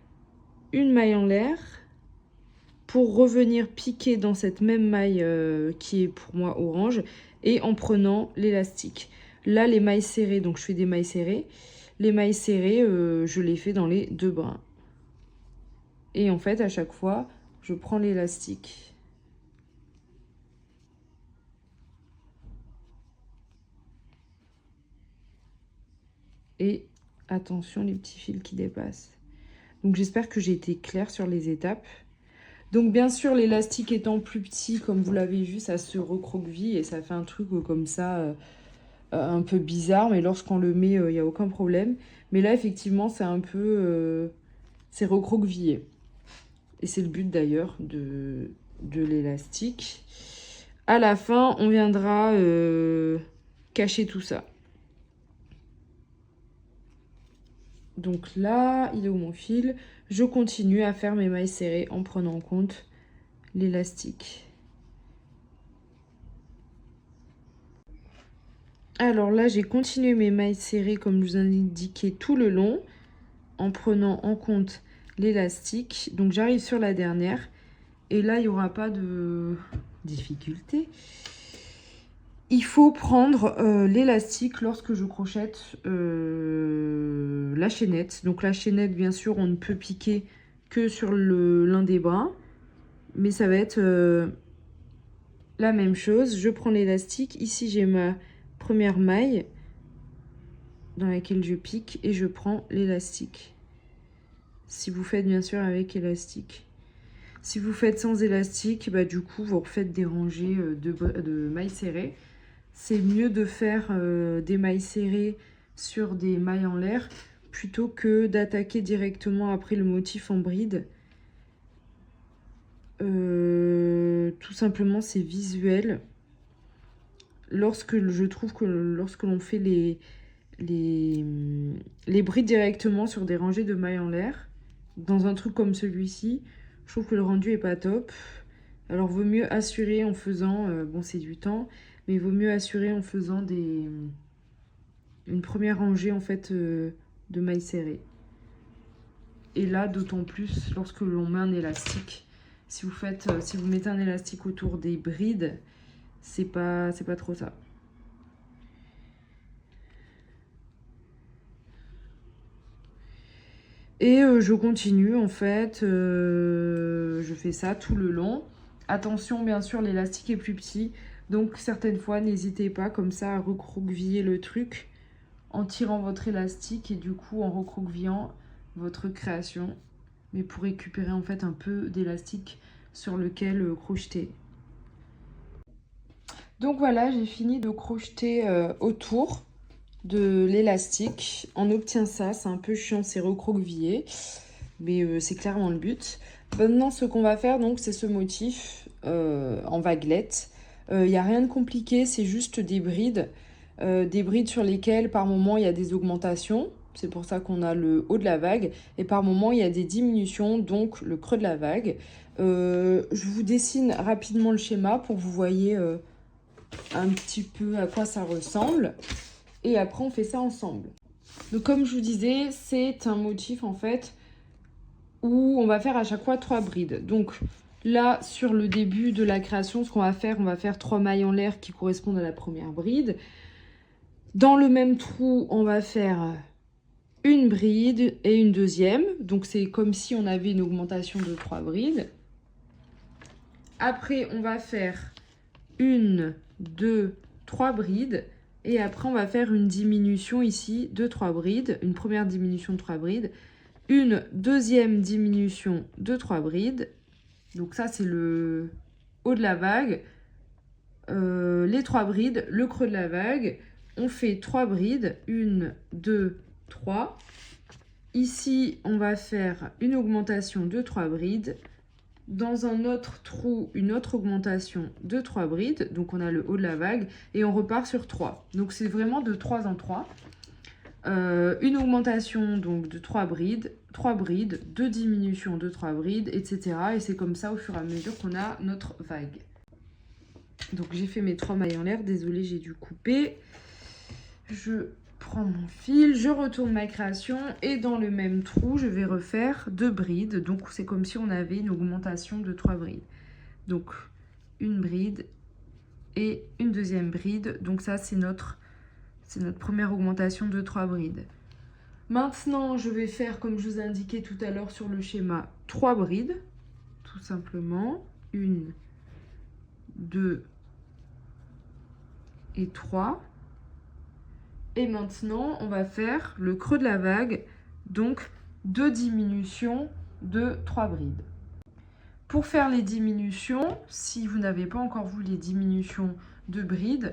S1: une maille en l'air pour revenir piquer dans cette même maille qui est pour moi orange et en prenant l'élastique. Là, les mailles serrées, donc je fais des mailles serrées. Les mailles serrées, je les fais dans les deux brins. Et en fait, à chaque fois, je prends l'élastique. Et attention, les petits fils qui dépassent. Donc j'espère que j'ai été claire sur les étapes. Donc bien sûr, l'élastique étant plus petit, comme vous l'avez vu, ça se recroqueville et ça fait un truc comme ça, un peu bizarre. Mais lorsqu'on le met, il n'y a aucun problème. Mais là, effectivement, c'est un peu... c'est recroquevillé. Et c'est le but d'ailleurs de l'élastique. À la fin, on viendra cacher tout ça. Donc là, il est où mon fil? Je continue à faire mes mailles serrées en prenant en compte l'élastique. Alors là, j'ai continué mes mailles serrées comme je vous ai indiqué tout le long, en prenant en compte l'élastique. Donc j'arrive sur la dernière, et là, il n'y aura pas de difficulté. Il faut prendre l'élastique lorsque je crochette la chaînette. Donc la chaînette, bien sûr, on ne peut piquer que sur l'un des brins. Mais ça va être la même chose. Je prends l'élastique. Ici, j'ai ma première maille dans laquelle je pique et je prends l'élastique. Si vous faites bien sûr avec élastique. Si vous faites sans élastique, bah, du coup, vous refaites des rangées de mailles serrées. C'est mieux de faire des mailles serrées sur des mailles en l'air plutôt que d'attaquer directement après le motif en bride. Tout simplement, c'est visuel. Je trouve que lorsque l'on fait les brides directement sur des rangées de mailles en l'air, dans un truc comme celui-ci, je trouve que le rendu est pas top. Alors, vaut mieux assurer en faisant, bon, c'est du temps, mais il vaut mieux assurer en faisant une première rangée en fait de mailles serrées. Et là, d'autant plus lorsque l'on met un élastique. Si vous mettez un élastique autour des brides, c'est pas trop ça. Et je continue en fait, je fais ça tout le long. Attention, bien sûr, l'élastique est plus petit. Donc certaines fois, n'hésitez pas comme ça à recroqueviller le truc en tirant votre élastique et du coup en recroquevillant votre création. mais pour récupérer en fait un peu d'élastique sur lequel crocheter. Donc voilà, j'ai fini de crocheter autour de l'élastique. On obtient ça, c'est un peu chiant, c'est recroquevillé, mais c'est clairement le but. Maintenant, ce qu'on va faire, donc, c'est ce motif en vaguelette. Il n'y a rien de compliqué, c'est juste des brides sur lesquelles, par moment, il y a des augmentations. C'est pour ça qu'on a le haut de la vague. Et par moment, il y a des diminutions, donc le creux de la vague. Je vous dessine rapidement le schéma pour que vous voyez un petit peu à quoi ça ressemble. Et après, on fait ça ensemble. Donc, comme je vous disais, c'est un motif, en fait, où on va faire à chaque fois 3 brides. Donc là, sur le début de la création, ce qu'on va faire, on va faire 3 mailles en l'air qui correspondent à la première bride. Dans le même trou, on va faire une bride et une deuxième. Donc c'est comme si on avait une augmentation de 3 brides. Après, on va faire 1, 2, 3 brides. Et après, on va faire une diminution ici de 3 brides. Une première diminution de 3 brides. Une deuxième diminution de 3 brides. Donc ça, c'est le haut de la vague. Les 3 brides, le creux de la vague. On fait 3 brides. 1, 2, 3. Ici, on va faire une augmentation de 3 brides. Dans un autre trou, une autre augmentation de 3 brides. Donc on a le haut de la vague. Et on repart sur 3. Donc c'est vraiment de 3 en 3. Une augmentation donc de 3 brides, 2 diminutions de 3 brides, etc. Et c'est comme ça au fur et à mesure qu'on a notre vague. Donc j'ai fait mes 3 mailles en l'air, désolée j'ai dû couper. Je prends mon fil, je retourne ma création et dans le même trou je vais refaire 2 brides. Donc c'est comme si on avait une augmentation de 3 brides. Donc une bride et une deuxième bride. Donc ça c'est notre première augmentation de 3 brides. Maintenant, je vais faire, comme je vous ai indiqué tout à l'heure sur le schéma, 3 brides, tout simplement. 1, 2 et 3. Et maintenant, on va faire le creux de la vague, donc 2 diminutions de 3 brides. Pour faire les diminutions, si vous n'avez pas encore vu les diminutions de brides,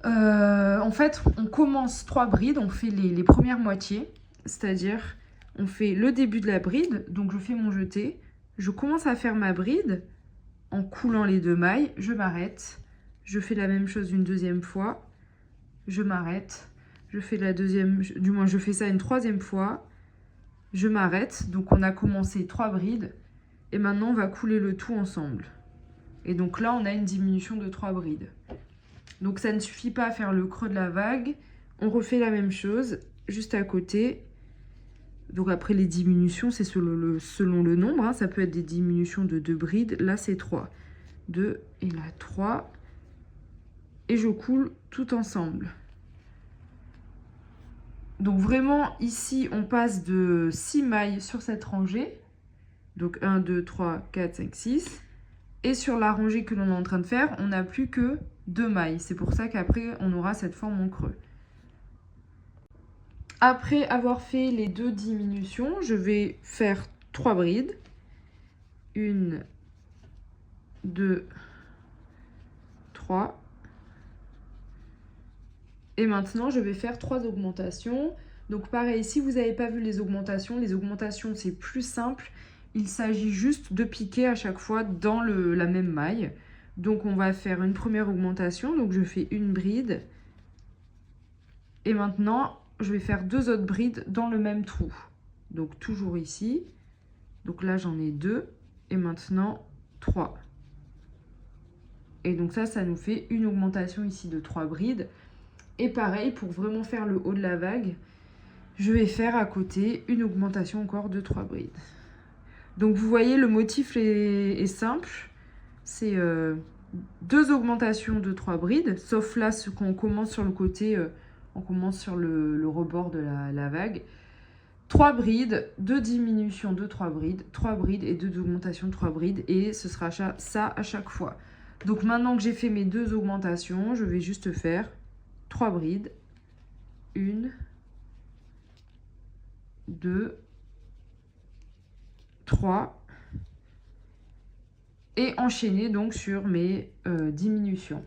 S1: en fait, on commence 3 brides, on fait les premières moitiés, c'est-à-dire on fait le début de la bride, donc je fais mon jeté, je commence à faire ma bride en coulant les 2 mailles, je m'arrête, je fais la même chose une deuxième fois, je m'arrête, je fais la deuxième, du moins je fais ça une troisième fois, je m'arrête, donc on a commencé 3 brides, et maintenant on va couler le tout ensemble. Et donc là on a une diminution de 3 brides. Donc ça ne suffit pas à faire le creux de la vague. On refait la même chose juste à côté. Donc après les diminutions, c'est selon le nombre. Hein. Ça peut être des diminutions de 2 brides. Là c'est 3. 2 et là 3. Et je coule tout ensemble. Donc vraiment ici on passe de 6 mailles sur cette rangée. Donc 1, 2, 3, 4, 5, 6. Et sur la rangée que l'on est en train de faire, on n'a plus que 2 mailles. C'est pour ça qu'après, on aura cette forme en creux. Après avoir fait les 2 diminutions, je vais faire 3 brides. 1, 2, 3. Et maintenant, je vais faire 3 augmentations. Donc pareil, si vous n'avez pas vu les augmentations c'est plus simple. Il s'agit juste de piquer à chaque fois dans la même maille. Donc on va faire une première augmentation. Donc je fais une bride. Et maintenant, je vais faire 2 autres brides dans le même trou. Donc toujours ici. Donc là, j'en ai 2. Et maintenant, 3. Et donc ça nous fait une augmentation ici de 3 brides. Et pareil, pour vraiment faire le haut de la vague, je vais faire à côté une augmentation encore de 3 brides. Donc vous voyez, le motif est simple. C'est 2 augmentations de 3 brides, sauf là, ce qu'on commence sur le côté, on commence sur le rebord de la vague. 3 brides, 2 diminutions de 3 brides et 2 augmentations de 3 brides. Et ce sera ça à chaque fois. Donc maintenant que j'ai fait mes 2 augmentations, je vais juste faire 3 brides. 1, 2 3 et enchaîner donc sur mes diminutions.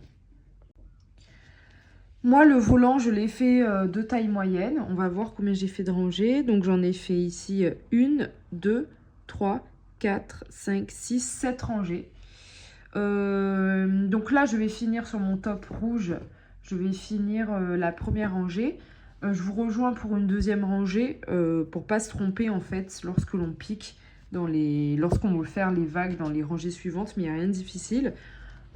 S1: Moi, le volant, je l'ai fait de taille moyenne. On va voir combien j'ai fait de rangées. Donc, j'en ai fait ici 1, 2, 3, 4, 5, 6, 7 rangées. Donc là, je vais finir sur mon top rouge. Je vais finir la première rangée. Je vous rejoins pour une deuxième rangée pour ne pas se tromper en fait lorsque l'on pique, lorsqu'on veut faire les vagues dans les rangées suivantes, mais il n'y a rien de difficile.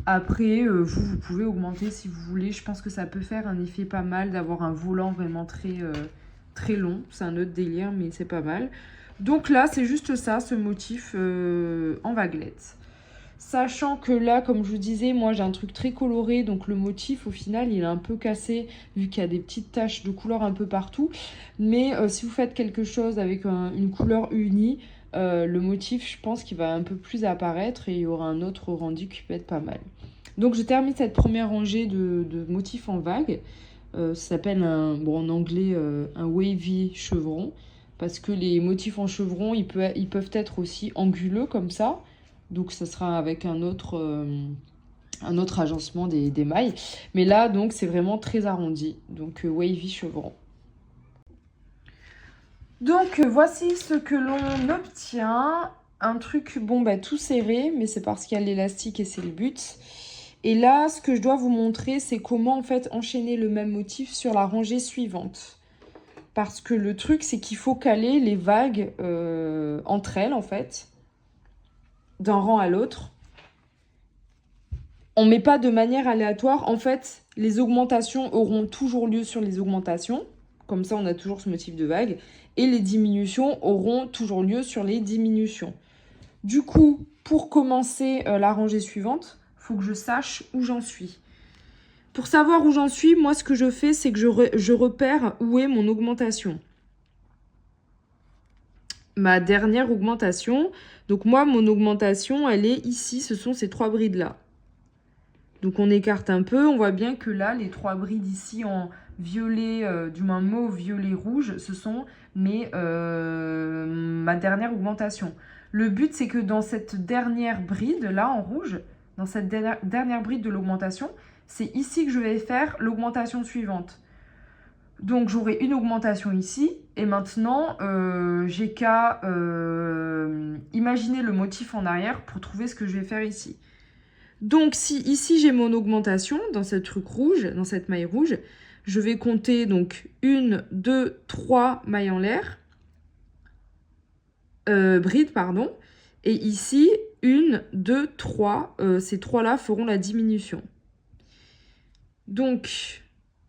S1: Après, vous pouvez augmenter si vous voulez. Je pense que ça peut faire un effet pas mal d'avoir un volant vraiment très long. C'est un autre délire, mais c'est pas mal. Donc là, c'est juste ça, ce motif en vaguelette. Sachant que là, comme je vous disais, moi j'ai un truc très coloré, donc le motif au final il est un peu cassé vu qu'il y a des petites taches de couleur un peu partout. Mais si vous faites quelque chose avec une couleur unie, le motif je pense qu'il va un peu plus apparaître et il y aura un autre rendu qui peut être pas mal. Donc je termine cette première rangée de motifs en vague. Ça s'appelle en anglais un wavy chevron. Parce que les motifs en chevron, ils peuvent être aussi anguleux comme ça. Donc, ça sera avec un autre agencement des mailles. Mais là, donc, c'est vraiment très arrondi. Donc, wavy chevron. Donc, voici ce que l'on obtient. Un truc, tout serré, mais c'est parce qu'il y a l'élastique et c'est le but. Et là, ce que je dois vous montrer, c'est comment, en fait, enchaîner le même motif sur la rangée suivante. Parce que le truc, c'est qu'il faut caler les vagues entre elles, en fait, d'un rang à l'autre. On ne met pas de manière aléatoire. En fait, les augmentations auront toujours lieu sur les augmentations. Comme ça, on a toujours ce motif de vague. Et les diminutions auront toujours lieu sur les diminutions. Du coup, pour commencer la rangée suivante, il faut que je sache où j'en suis. Pour savoir où j'en suis, moi, ce que je fais, c'est que je repère où est mon augmentation. Ma dernière augmentation. Donc moi, mon augmentation, elle est ici. Ce sont ces 3 brides-là. Donc on écarte un peu, on voit bien que là, les 3 brides ici en violet, du moins mauve, violet, rouge, ce sont ma dernière augmentation. Le but, c'est que dans cette dernière bride, là, en rouge, dans cette dernière bride de l'augmentation, c'est ici que je vais faire l'augmentation suivante. Donc j'aurai une augmentation ici, et maintenant, j'ai qu'à imaginer le motif en arrière pour trouver ce que je vais faire ici. Donc, si ici j'ai mon augmentation dans cette truc rouge, dans cette maille rouge, je vais compter donc 1, 2, 3 mailles en l'air, brides, pardon. Et ici, 1, 2, 3, ces 3-là feront la diminution. Donc,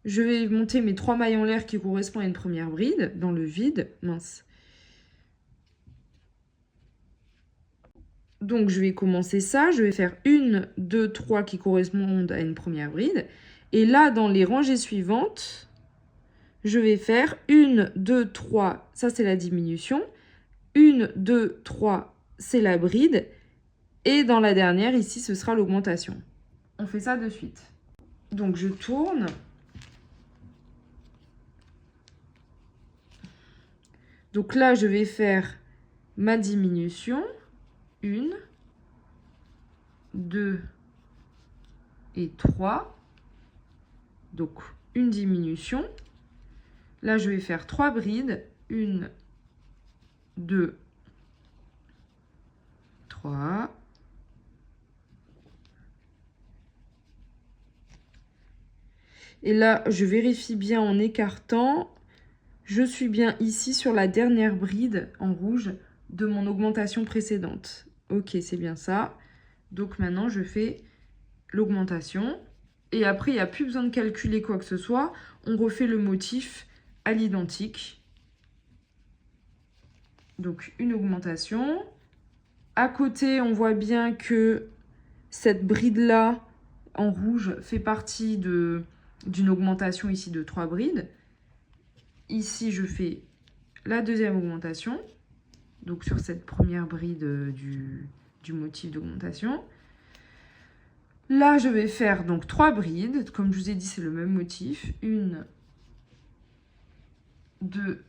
S1: je vais monter mes 3 mailles en l'air qui correspondent à une première bride dans le vide. Mince. Donc, je vais commencer ça. Je vais faire 1, 2, 3 qui correspondent à une première bride. Et là, dans les rangées suivantes, je vais faire 1, 2, 3. Ça, c'est la diminution. 1, 2, 3, c'est la bride. Et dans la dernière, ici, ce sera l'augmentation. On fait ça de suite. Donc, je tourne. Donc là, je vais faire ma diminution. 1, 2 et 3. Donc, une diminution. Là, je vais faire 3 brides. 1, 2, 3. Et là, je vérifie bien en écartant. Je suis bien ici sur la dernière bride en rouge de mon augmentation précédente. Ok, c'est bien ça. Donc maintenant, je fais l'augmentation. Et après, il n'y a plus besoin de calculer quoi que ce soit. On refait le motif à l'identique. Donc, une augmentation. À côté, on voit bien que cette bride-là, en rouge, fait partie d'une augmentation ici de 3 brides. Ici, je fais la deuxième augmentation. Donc, sur cette première bride du motif d'augmentation. Là, je vais faire donc 3 brides. Comme je vous ai dit, c'est le même motif. 1, 2,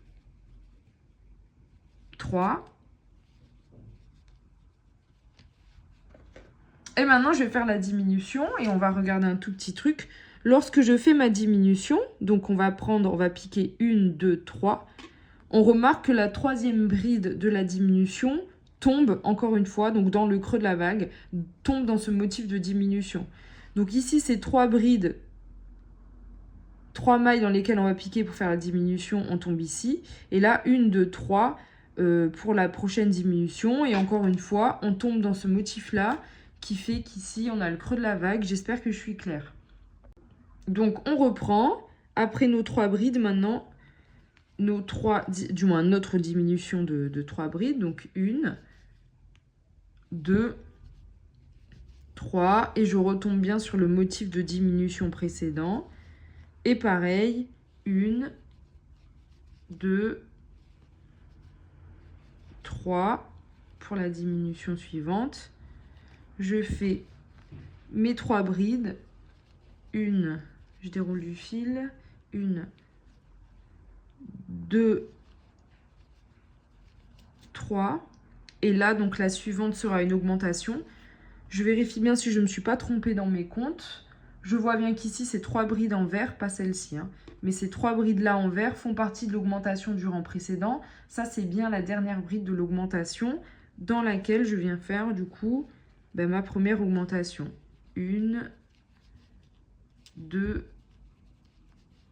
S1: 3. Et maintenant, je vais faire la diminution et on va regarder un tout petit truc. Lorsque je fais ma diminution, donc on va piquer 1, 2, 3. On remarque que la troisième bride de la diminution tombe, encore une fois, donc dans le creux de la vague, tombe dans ce motif de diminution. Donc ici, c'est 3 brides, 3 mailles dans lesquelles on va piquer pour faire la diminution, on tombe ici. Et là, 1, 2, 3 pour la prochaine diminution. Et encore une fois, on tombe dans ce motif-là qui fait qu'ici, on a le creux de la vague. J'espère que je suis claire. Donc, on reprend. Après nos 3 brides, maintenant, notre diminution de 3 brides. Donc, 1, 2, 3. Et je retombe bien sur le motif de diminution précédent. Et pareil, 1, 2, 3 pour la diminution suivante. Je fais mes 3 brides. Une, je déroule du fil. 1, 2, 3. Et là, donc la suivante sera une augmentation. Je vérifie bien si je ne me suis pas trompée dans mes comptes. Je vois bien qu'ici, ces 3 brides en vert, pas celle-ci, hein, mais ces 3 brides-là en vert font partie de l'augmentation du rang précédent. Ça, c'est bien la dernière bride de l'augmentation dans laquelle je viens faire, du coup, ma première augmentation. 1, 2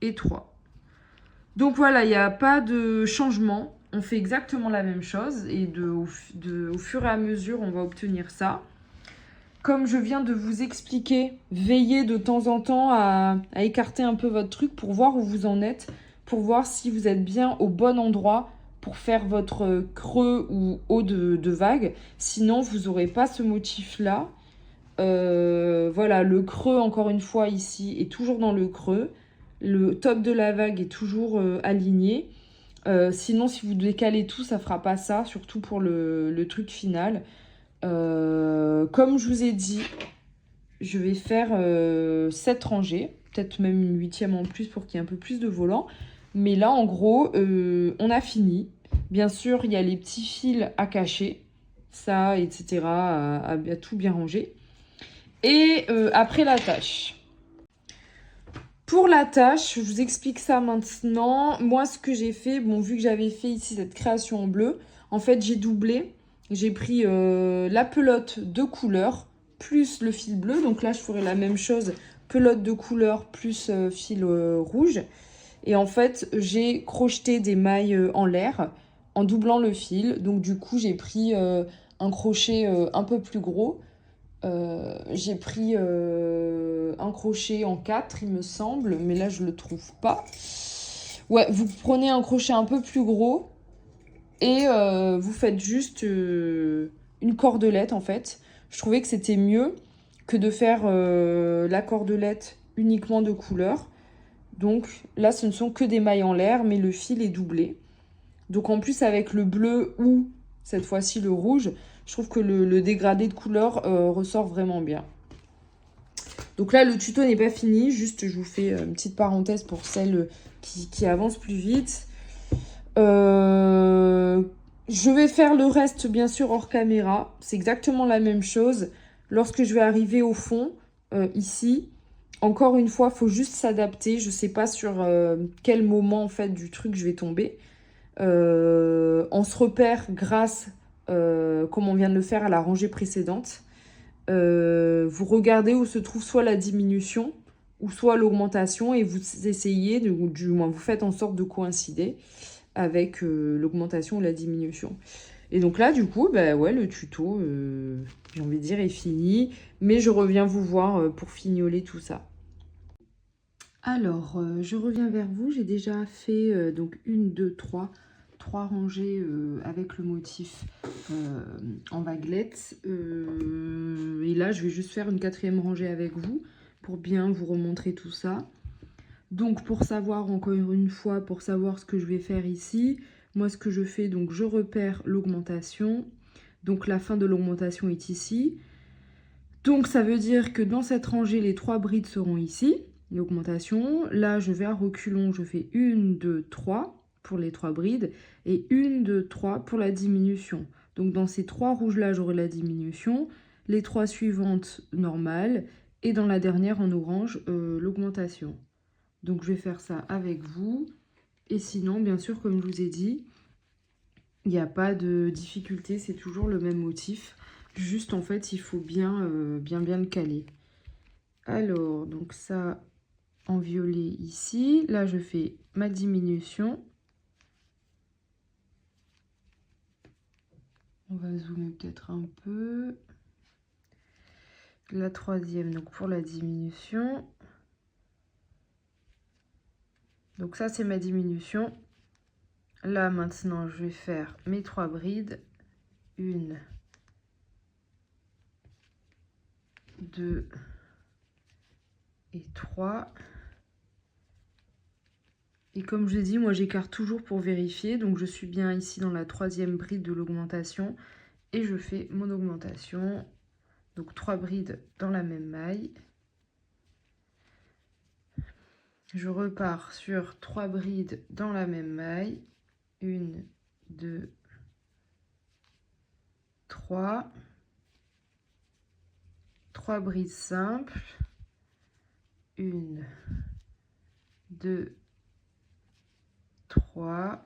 S1: et 3. Donc voilà, il n'y a pas de changement. On fait exactement la même chose et au fur et à mesure, on va obtenir ça. Comme je viens de vous expliquer, veillez de temps en temps à écarter un peu votre truc pour voir où vous en êtes, pour voir si vous êtes bien au bon endroit pour faire votre creux ou haut de vague. Sinon, vous n'aurez pas ce motif-là. Voilà, le creux, encore une fois, ici, est toujours dans le creux. Le top de la vague est toujours aligné. Sinon, si vous décalez tout, ça ne fera pas ça, surtout pour le truc final. Comme je vous ai dit, je vais faire 7 rangées, peut-être même une 8e en plus pour qu'il y ait un peu plus de volant. Mais là, en gros, on a fini. Bien sûr, il y a les petits fils à cacher, ça, etc., à tout bien ranger. Et après la tâche. Pour la tâche, je vous explique ça maintenant. Moi, ce que j'ai fait, bon, vu que j'avais fait ici cette création en bleu, en fait, j'ai doublé. J'ai pris la pelote de couleur plus le fil bleu. Donc là, je ferai la même chose, pelote de couleur plus fil rouge. Et en fait, j'ai crocheté des mailles en l'air en doublant le fil. Donc du coup, j'ai pris un crochet un peu plus gros. J'ai pris un crochet en 4, il me semble, mais là, je le trouve pas. Ouais, vous prenez un crochet un peu plus gros. Et vous faites juste une cordelette, en fait. Je trouvais que c'était mieux que de faire la cordelette uniquement de couleur. Donc là, ce ne sont que des mailles en l'air, mais le fil est doublé. Donc en plus, avec le bleu ou cette fois-ci le rouge, je trouve que le dégradé de couleur ressort vraiment bien. Donc là, le tuto n'est pas fini. Juste, je vous fais une petite parenthèse pour celles qui avancent plus vite. Je vais faire le reste, bien sûr, hors caméra. C'est exactement la même chose. Lorsque je vais arriver au fond, ici, encore une fois, il faut juste s'adapter. Je ne sais pas sur quel moment, en fait, du truc je vais tomber. On se repère grâce, comme on vient de le faire, à la rangée précédente. Vous regardez où se trouve soit la diminution ou soit l'augmentation et vous essayez, ou du moins vous faites en sorte de coïncider avec l'augmentation ou la diminution. Et donc là, du coup, ouais, le tuto, j'ai envie de dire, est fini. Mais je reviens vous voir pour fignoler tout ça. Alors, je reviens vers vous. J'ai déjà fait donc 1, 2, 3 rangées avec le motif en vaguelette. Et là, je vais juste faire une 4e rangée avec vous pour bien vous remontrer tout ça. Donc, pour savoir, encore une fois, pour savoir ce que je vais faire ici, moi, ce que je fais, donc, je repère l'augmentation. Donc, la fin de l'augmentation est ici. Donc, ça veut dire que dans cette rangée, les 3 brides seront ici, l'augmentation. Là, je vais à reculons, je fais 1, 2, 3 pour les 3 brides et 1, 2, 3 pour la diminution. Donc, dans ces 3 rouges-là, j'aurai la diminution. les 3 suivantes normales, et dans la dernière en orange, l'augmentation. Donc je vais faire ça avec vous. Et sinon, bien sûr, comme je vous ai dit, il n'y a pas de difficulté, c'est toujours le même motif. Juste, en fait, il faut bien le caler. Alors, donc ça, en violet ici. Là, je fais ma diminution. On va zoomer peut-être un peu. La troisième, donc pour la diminution. Donc ça, c'est ma diminution. Là, maintenant, je vais faire mes 3 brides. 1, 2 et 3. Et comme je l'ai dit, moi, j'écarte toujours pour vérifier. Donc, je suis bien ici dans la 3e bride de l'augmentation. Et je fais mon augmentation. Donc, 3 brides dans la même maille. Je repars sur 3 brides dans la même maille. 1, 2, 3. 3 brides simples. 1, 2, 3.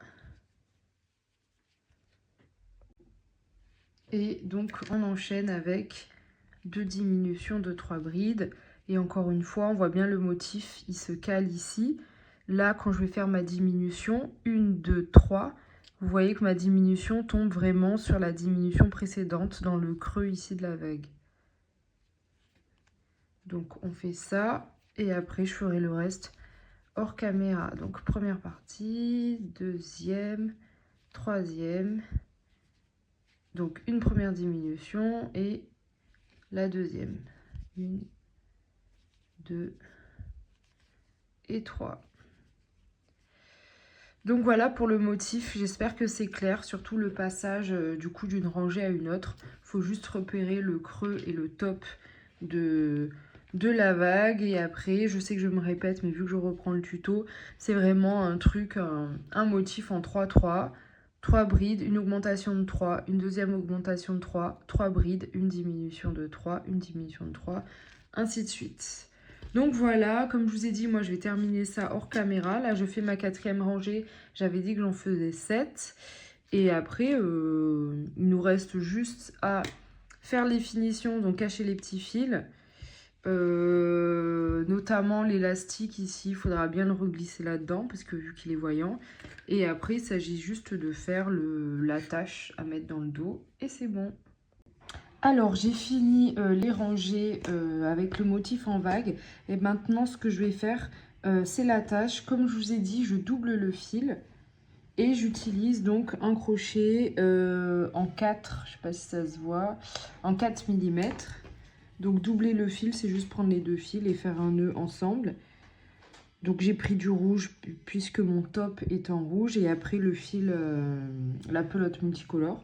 S1: Et donc, on enchaîne avec 2 diminutions de 3 brides. Et encore une fois, on voit bien le motif, il se cale ici. Là, quand je vais faire ma diminution, 1, 2, 3, vous voyez que ma diminution tombe vraiment sur la diminution précédente, dans le creux ici de la vague. Donc, on fait ça. Et après, je ferai le reste hors caméra. Donc, première partie, deuxième, troisième. Donc, une première diminution et la deuxième. 1, 2 et 3. Donc voilà pour le motif, j'espère que c'est clair, surtout le passage du coup d'une rangée à une autre. Il faut juste repérer le creux et le top de la vague. Et après, je sais que je me répète, mais vu que je reprends le tuto, c'est vraiment un truc, un motif en 3-3. 3 brides, une augmentation de 3, une deuxième augmentation de 3, 3 brides, une diminution de 3, une diminution de 3, ainsi de suite. Donc voilà, comme je vous ai dit, moi je vais terminer ça hors caméra. Là, je fais ma 4e rangée. J'avais dit que j'en faisais 7. Et après, il nous reste juste à faire les finitions, donc cacher les petits fils. Notamment l'élastique ici, il faudra bien le reglisser là-dedans, parce que vu qu'il est voyant. Et après, il s'agit juste de faire l'attache à mettre dans le dos. Et c'est bon. Alors, j'ai fini les rangées avec le motif en vague. Et maintenant, ce que je vais faire, c'est l'attache. Comme je vous ai dit, je double le fil. Et j'utilise donc un crochet en 4, je ne sais pas si ça se voit, en 4 mm. Donc, doubler le fil, c'est juste prendre les 2 fils et faire un nœud ensemble. Donc, j'ai pris du rouge puisque mon top est en rouge. Et après, le fil, la pelote multicolore.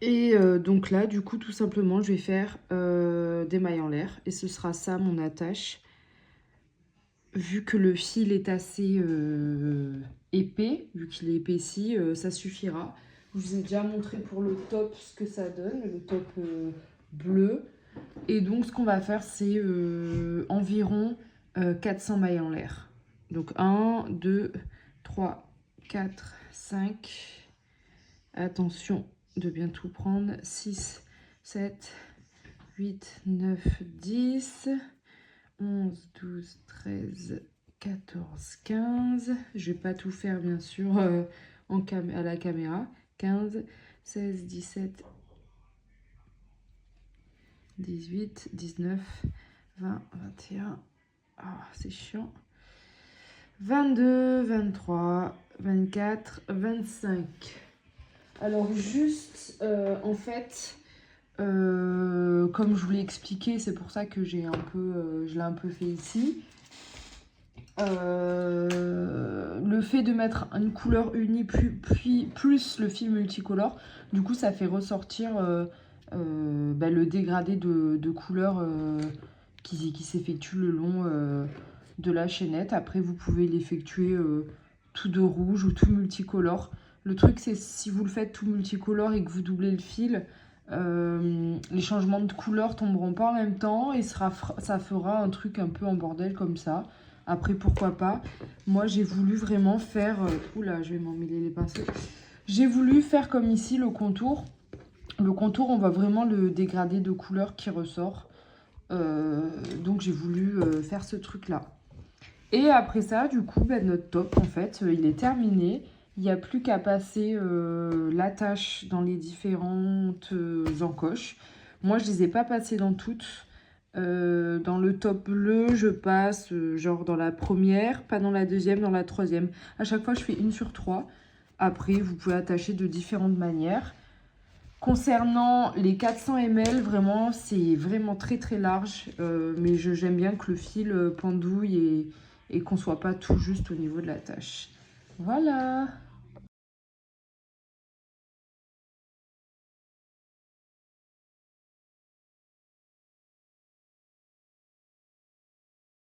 S1: Et donc là, du coup, tout simplement, je vais faire des mailles en l'air. Et ce sera ça, mon attache. Vu que le fil est assez épais, vu qu'il est épaissi, ça suffira. Je vous ai déjà montré pour le top ce que ça donne, le top bleu. Et donc, ce qu'on va faire, c'est environ 400 mailles en l'air. Donc, 1, 2, 3, 4, 5. Attention de bien tout prendre. 6, 7, 8, 9, 10, 11, 12, 13, 14, 15. Je ne vais pas tout faire, bien sûr, à la caméra. 15, 16, 17, 18, 19, 20, 21. Ah, c'est chiant. 22, 23, 24, 25. Alors juste, en fait, comme je vous l'ai expliqué, c'est pour ça que je l'ai un peu fait ici. Le fait de mettre une couleur unie plus le fil multicolore, du coup ça fait ressortir le dégradé de couleurs qui s'effectue le long de la chaînette. Après vous pouvez l'effectuer tout de rouge ou tout multicolore. Le truc c'est si vous le faites tout multicolore et que vous doublez le fil, Les changements de couleur tomberont pas en même temps et ça fera un truc un peu en bordel comme ça. Après, pourquoi pas. Moi, j'ai voulu vraiment faire... oula, je vais m'emmêler les pinceaux. J'ai voulu faire comme ici le contour. Le contour, on voit vraiment le dégradé de couleur qui ressort. Donc, j'ai voulu faire ce truc-là. Et après ça, du coup, ben, notre top, en fait, il est terminé. Il n'y a plus qu'à passer l'attache dans les différentes encoches. Moi, je ne les ai pas passées dans toutes. Dans le top bleu, je passe genre dans la première, pas dans la deuxième, dans la troisième. À chaque fois, je fais 1 sur 3. Après, vous pouvez attacher de différentes manières. Concernant les 400 ml, vraiment, c'est vraiment très très large. Mais j'aime bien que le fil pendouille et qu'on ne soit pas tout juste au niveau de la tâche. Voilà!